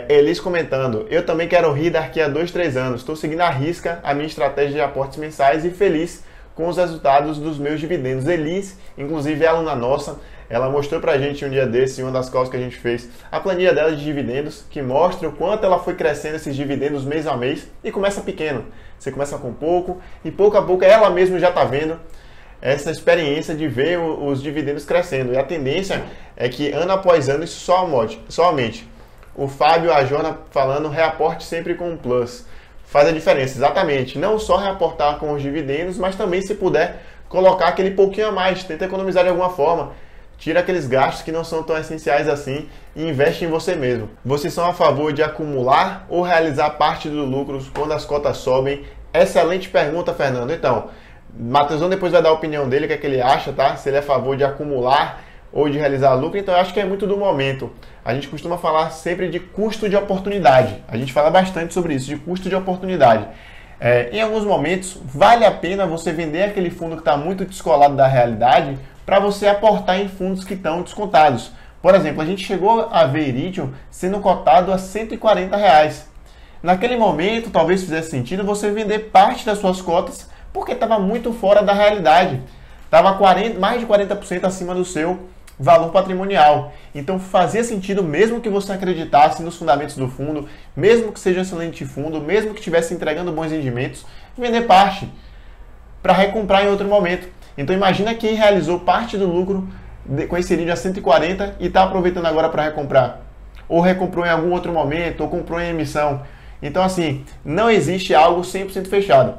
Elis comentando, eu também quero rir daqui a 2, 3 anos. Estou seguindo à risca a minha estratégia de aportes mensais e feliz com os resultados dos meus dividendos. Elis, inclusive é aluna nossa, ela mostrou pra gente um dia desse, em uma das calls que a gente fez, a planilha dela de dividendos, que mostra o quanto ela foi crescendo esses dividendos mês a mês, e começa pequeno. Você começa com pouco, e pouco a pouco ela mesma já está vendo essa experiência de ver os dividendos crescendo. E a tendência é que ano após ano isso só aumente. O Fábio, a Jona falando, reaporte sempre com um plus. Faz a diferença, exatamente. Não só reaportar com os dividendos, mas também, se puder, colocar aquele pouquinho a mais. Tenta economizar de alguma forma. Tira aqueles gastos que não são tão essenciais assim e investe em você mesmo. Vocês são a favor de acumular ou realizar parte do lucro quando as cotas sobem? Excelente pergunta, Fernando. Então, Matheusão depois vai dar a opinião dele, o que é que ele acha, tá? Se ele é a favor de acumular ou de realizar lucro. Então, eu acho que é muito do momento. A gente costuma falar sempre de custo de oportunidade. A gente fala bastante sobre isso, de custo de oportunidade. Em alguns momentos, vale a pena você vender aquele fundo que está muito descolado da realidade para você aportar em fundos que estão descontados. Por exemplo, a gente chegou a ver Iridium sendo cotado a R$140. Naquele momento, talvez fizesse sentido você vender parte das suas cotas porque estava muito fora da realidade. Estava mais de 40% acima do seu valor patrimonial. Então fazia sentido, mesmo que você acreditasse nos fundamentos do fundo, mesmo que seja um excelente fundo, mesmo que estivesse entregando bons rendimentos, vender parte para recomprar em outro momento. Então imagina quem realizou parte do lucro com esse Iridium a 140 e está aproveitando agora para recomprar. Ou recomprou em algum outro momento, ou comprou em emissão. Então assim, não existe algo 100% fechado.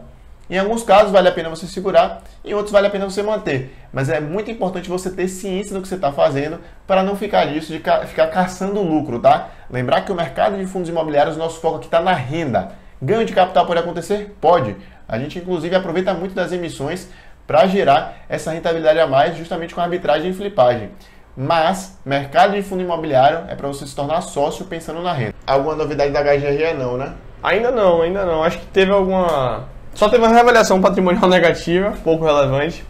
Em alguns casos vale a pena você segurar, em outros vale a pena você manter. Mas é muito importante você ter ciência do que você está fazendo para não ficar disso, de ficar caçando lucro, tá? Lembrar que o mercado de fundos imobiliários, nosso foco aqui está na renda. Ganho de capital pode acontecer? Pode. A gente inclusive aproveita muito das emissões para gerar essa rentabilidade a mais, justamente com a arbitragem e flipagem. Mas, mercado de fundo imobiliário é para você se tornar sócio pensando na renda. Alguma novidade da HGRE não, né? Ainda não. Acho que teve alguma... Só teve uma reavaliação patrimonial negativa, pouco relevante,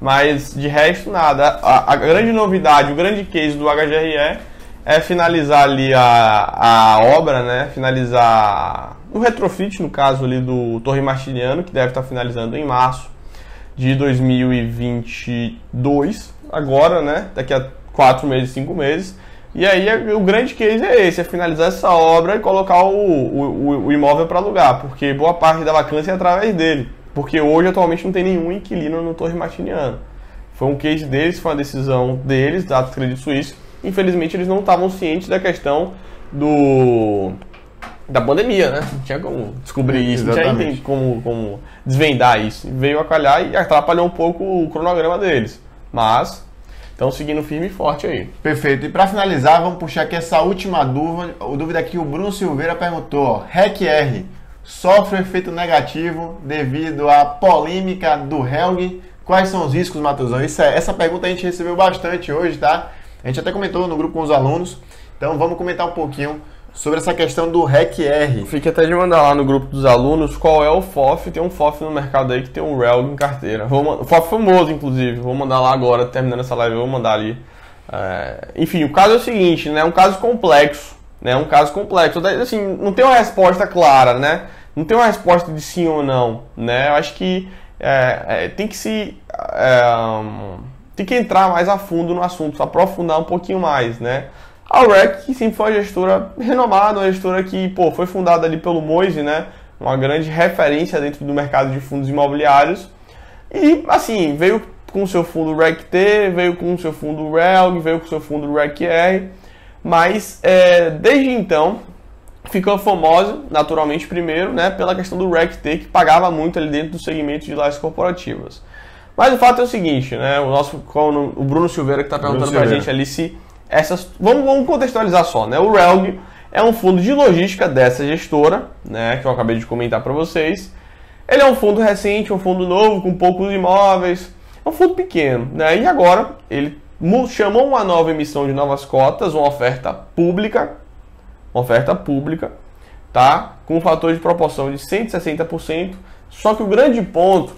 mas de resto nada. A grande novidade, o grande case do HGRE é finalizar ali a obra, né? Finalizar o retrofit, no caso ali do Torre Martiniano, que deve estar finalizando em março de 2022, agora, né? Daqui a 4 meses, 5 meses. E aí o grande case é esse, é finalizar essa obra e colocar o imóvel para alugar, porque boa parte da vacância é através dele, porque hoje atualmente não tem nenhum inquilino no Torre Martiniano. Foi um case deles, foi uma decisão deles, da Credit Suisse. Infelizmente eles não estavam cientes da questão da pandemia, né? Não tinha como descobrir isso, Exatamente. não tinha como desvendar isso. Veio a calhar e atrapalhou um pouco o cronograma deles, mas... Então, seguindo firme e forte aí. Perfeito. E para finalizar, vamos puxar aqui essa última dúvida que o Bruno Silveira perguntou. REC-R sofre efeito negativo devido à polêmica do Helg. Quais são os riscos, Matheusão? Essa pergunta a gente recebeu bastante hoje, tá? A gente até comentou no grupo com os alunos. Então, vamos comentar um pouquinho sobre essa questão do REC-R. Fique até de mandar lá no grupo dos alunos qual é o FOF. Tem um FOF no mercado aí que tem um RELG em carteira. O FOF famoso, inclusive. Vou mandar lá agora, terminando essa live, eu vou mandar ali. Enfim, o caso é o seguinte, né? Um caso complexo. Né? Um caso complexo. Assim, não tem uma resposta clara, né? Não tem uma resposta de sim ou não. Né? Eu acho que tem que entrar mais a fundo no assunto, aprofundar um pouquinho mais, né? A REC sempre foi uma gestora renomada, uma gestora que foi fundada ali pelo Moise, né? Uma grande referência dentro do mercado de fundos imobiliários. E, assim, veio com o seu fundo REC-T, veio com o seu fundo RELG, veio com o seu fundo REC-R. Mas, desde então, ficou famosa, naturalmente, primeiro, né? Pela questão do REC-T, que pagava muito ali dentro do segmento de lajes corporativas. Mas o fato é o seguinte, né? O Bruno Silveira que está perguntando para a gente ali se... Vamos contextualizar só, né? O RELG é um fundo de logística dessa gestora, né? Que eu acabei de comentar para vocês. Ele é um fundo recente, um fundo novo, com poucos imóveis. É É um fundo pequeno, né? E agora ele chamou uma nova emissão de novas cotas, uma oferta pública, tá? Com um fator de proporção de 160%. Só que o grande ponto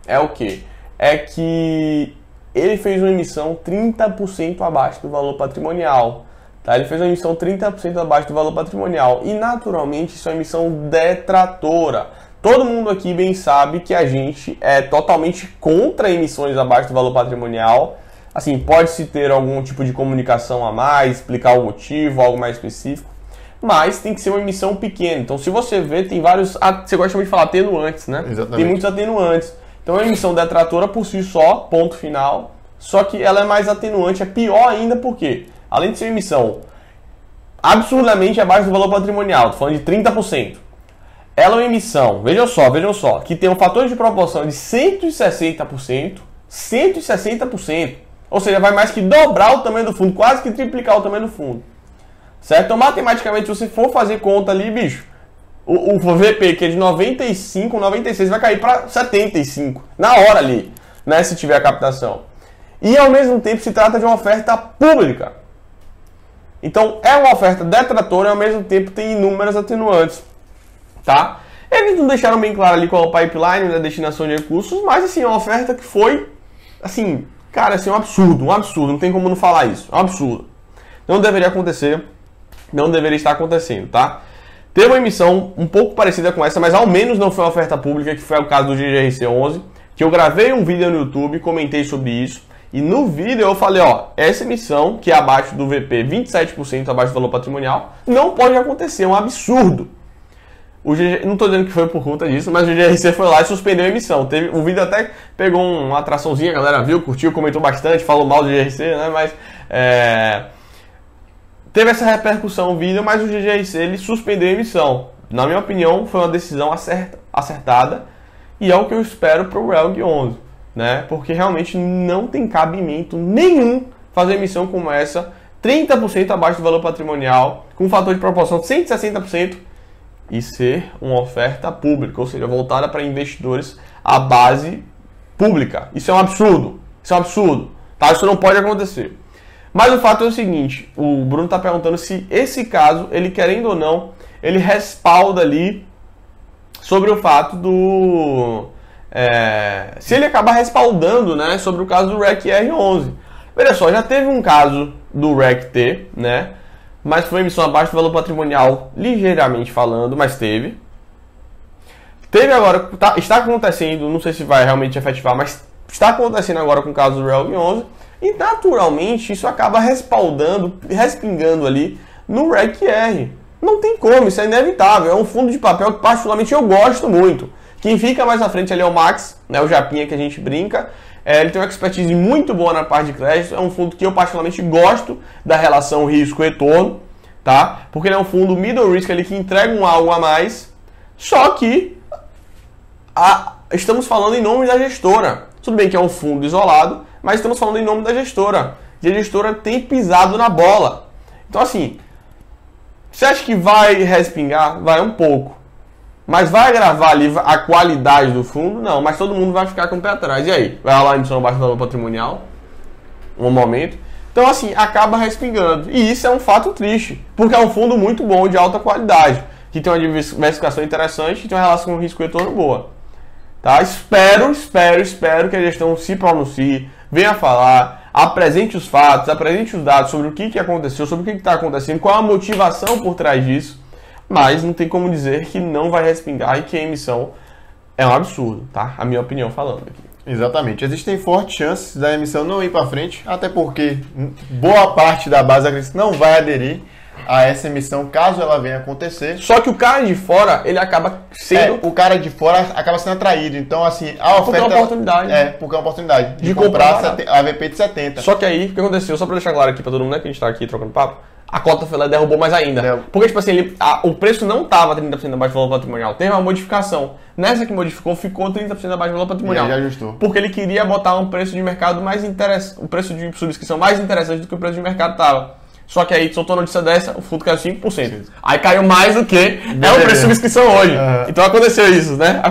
é o quê? É que ele fez uma emissão 30% abaixo do valor patrimonial. Tá? Ele fez uma emissão 30% abaixo do valor patrimonial. E naturalmente isso é uma emissão detratora. Todo mundo aqui bem sabe que a gente é totalmente contra emissões abaixo do valor patrimonial. Assim, pode-se ter algum tipo de comunicação a mais, explicar o motivo, algo mais específico. Mas tem que ser uma emissão pequena. Então, se você vê, tem vários... Você gosta de falar atenuantes, né? Exatamente. Tem muitos atenuantes. Então, é uma emissão detratora por si só, ponto final. Só que ela é mais atenuante, é pior ainda porque, além de ser uma emissão absurdamente abaixo do valor patrimonial, tô falando de 30%, ela é uma emissão, vejam só, que tem um fator de proporção de 160%, ou seja, vai mais que dobrar o tamanho do fundo, quase que triplicar o tamanho do fundo. Certo? Então, matematicamente, se você for fazer conta ali, bicho, o VP, que é de 95, 96, vai cair para 75, na hora ali, né, se tiver a captação. E, ao mesmo tempo, se trata de uma oferta pública. Então, é uma oferta detratora e, ao mesmo tempo, tem inúmeras atenuantes, tá? Eles não deixaram bem claro ali qual é o pipeline da destinação de recursos, mas, assim, é uma oferta que foi, assim, cara, assim, um absurdo, não tem como não falar isso, é um absurdo. Não deveria acontecer. Não deveria estar acontecendo, tá? Teve uma emissão um pouco parecida com essa, mas ao menos não foi uma oferta pública, que foi o caso do GGRC11, que eu gravei um vídeo no YouTube, comentei sobre isso, e no vídeo eu falei, ó, essa emissão, que é abaixo do VP, 27% abaixo do valor patrimonial, não pode acontecer, é um absurdo. Não estou dizendo que foi por conta disso, mas o GGRC foi lá e suspendeu a emissão. O vídeo até pegou uma atraçãozinha, a galera viu, curtiu, comentou bastante, falou mal do GGRC, né, mas... Teve essa repercussão no vídeo, mas o GGRC ele suspendeu a emissão. Na minha opinião, foi uma decisão acertada e é o que eu espero para o RELG 11, né? Porque realmente não tem cabimento nenhum fazer emissão como essa, 30% abaixo do valor patrimonial, com um fator de proporção de 160% e ser uma oferta pública, ou seja, voltada para investidores à base pública. Isso é um absurdo, tá? Isso não pode acontecer. Mas o fato é o seguinte, o Bruno está perguntando se esse caso, ele querendo ou não, ele respalda ali sobre o fato do... se ele acabar respaldando, né, sobre o caso do REC-R11. Olha só, já teve um caso do REC-T, né, mas foi emissão abaixo do valor patrimonial, ligeiramente falando, mas teve. Teve agora, está acontecendo, não sei se vai realmente efetivar, mas está acontecendo agora com o caso do RELG-11. E naturalmente isso acaba respingando ali no REC-R. Não tem como, isso é inevitável. É um fundo de papel que particularmente eu gosto muito. Quem fica mais à frente ali é o Max, né, o Japinha que a gente brinca. Ele tem uma expertise muito boa na parte de crédito. É um fundo que eu particularmente gosto da relação risco-retorno, tá? Porque ele é um fundo middle risk ali que entrega algo a mais. Só que estamos falando em nome da gestora. Tudo bem que é um fundo isolado, mas estamos falando em nome da gestora. E a gestora tem pisado na bola. Então, assim, você acha que vai respingar? Vai um pouco. Mas vai agravar ali a qualidade do fundo? Não, mas todo mundo vai ficar com o pé atrás. E aí? Vai rolar a emissão abaixo do valor patrimonial? Um momento. Então, assim, acaba respingando. E isso é um fato triste, porque é um fundo muito bom, de alta qualidade, que tem uma diversificação interessante e tem uma relação com risco-retorno boa. Tá? Espero que a gestão se pronuncie, venha falar, apresente os fatos, apresente os dados sobre o que aconteceu, sobre o que está acontecendo, qual a motivação por trás disso, mas não tem como dizer que não vai respingar e que a emissão é um absurdo, tá? A minha opinião falando aqui. Exatamente. Existem fortes chances da emissão não ir para frente, até porque boa parte da base acredita que não vai aderir a essa emissão, caso ela venha acontecer. Só que o cara de fora, ele acaba sendo... o cara de fora acaba sendo atraído. Então, assim, a oferta... Porque é uma oportunidade. Porque é uma oportunidade de comprar a VP de 70. Só que aí, o que aconteceu? Só pra deixar claro aqui pra todo mundo, né, que a gente tá aqui trocando papo, a cota foi lá e derrubou mais ainda. Porque, tipo assim, o preço não tava 30% abaixo do valor patrimonial. Teve uma modificação. Nessa que modificou, ficou 30% abaixo do valor patrimonial. E aí já ajustou. Porque ele queria botar um preço de mercado mais interessante, um preço de subscrição mais interessante do que o preço de mercado tava. Só que aí soltou a notícia dessa, o fundo caiu 5%. Sim. Aí caiu mais do que o preço de subscrição hoje. Então aconteceu isso, né?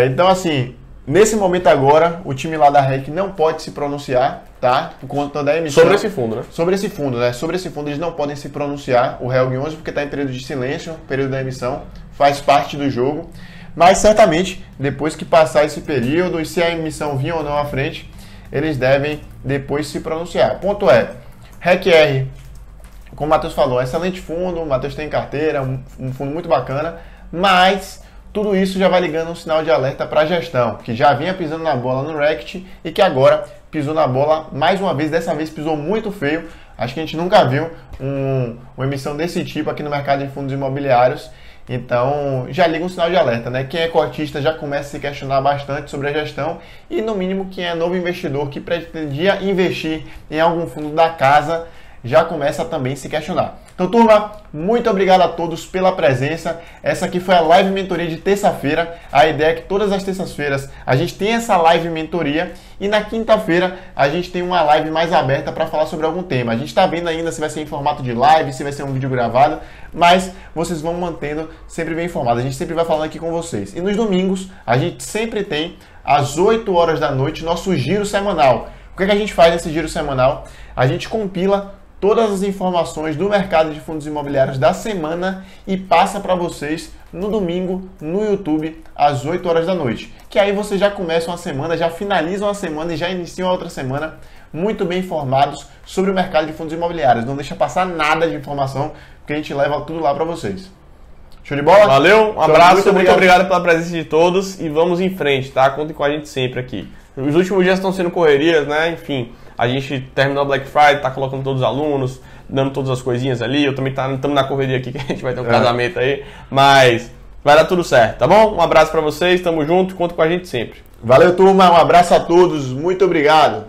Então assim, Nesse momento agora, o time lá da REC não pode se pronunciar, tá? Por conta da emissão. Sobre esse fundo, né? Sobre esse fundo, né? Sobre esse fundo eles não podem se pronunciar, o RELG 11, porque está em período de silêncio, período da emissão, faz parte do jogo. Mas certamente, depois que passar esse período e se a emissão vir ou não à frente, eles devem depois se pronunciar. Ponto é, REC-R, como o Matheus falou, é um excelente fundo, o Matheus tem carteira, um fundo muito bacana, mas tudo isso já vai ligando um sinal de alerta para a gestão, que já vinha pisando na bola no Rect e que agora pisou na bola mais uma vez, dessa vez pisou muito feio. Acho que a gente nunca viu uma emissão desse tipo aqui no mercado de fundos imobiliários. Então, já liga um sinal de alerta, né? Quem é cotista já começa a se questionar bastante sobre a gestão e, no mínimo, quem é novo investidor que pretendia investir em algum fundo da casa já começa a também se questionar. Então, turma, muito obrigado a todos pela presença. Essa aqui foi a live mentoria de terça-feira. A ideia é que todas as terças-feiras a gente tem essa live mentoria e na quinta-feira a gente tem uma live mais aberta para falar sobre algum tema. A gente está vendo ainda se vai ser em formato de live, se vai ser um vídeo gravado, mas vocês vão mantendo sempre bem informados. A gente sempre vai falando aqui com vocês. E nos domingos a gente sempre tem às 8 horas da noite nosso giro semanal. O que é que a gente faz nesse giro semanal? A gente compila todas as informações do mercado de fundos imobiliários da semana e passa para vocês no domingo no YouTube às 8 horas da noite. Que aí vocês já começam a semana, já finalizam a semana e já iniciam a outra semana muito bem informados sobre o mercado de fundos imobiliários. Não deixa passar nada de informação, porque a gente leva tudo lá para vocês. Show de bola? Valeu, um abraço, muito obrigado pela presença de todos e vamos em frente, tá? Contem com a gente sempre aqui. Os últimos dias estão sendo correrias, né? Enfim, a gente terminou a Black Friday, tá colocando todos os alunos, dando todas as coisinhas ali. Eu também estamos na correria aqui, que a gente vai ter um casamento aí. Mas vai dar tudo certo, tá bom? Um abraço pra vocês, tamo junto, conta com a gente sempre. Valeu, turma, um abraço a todos, muito obrigado.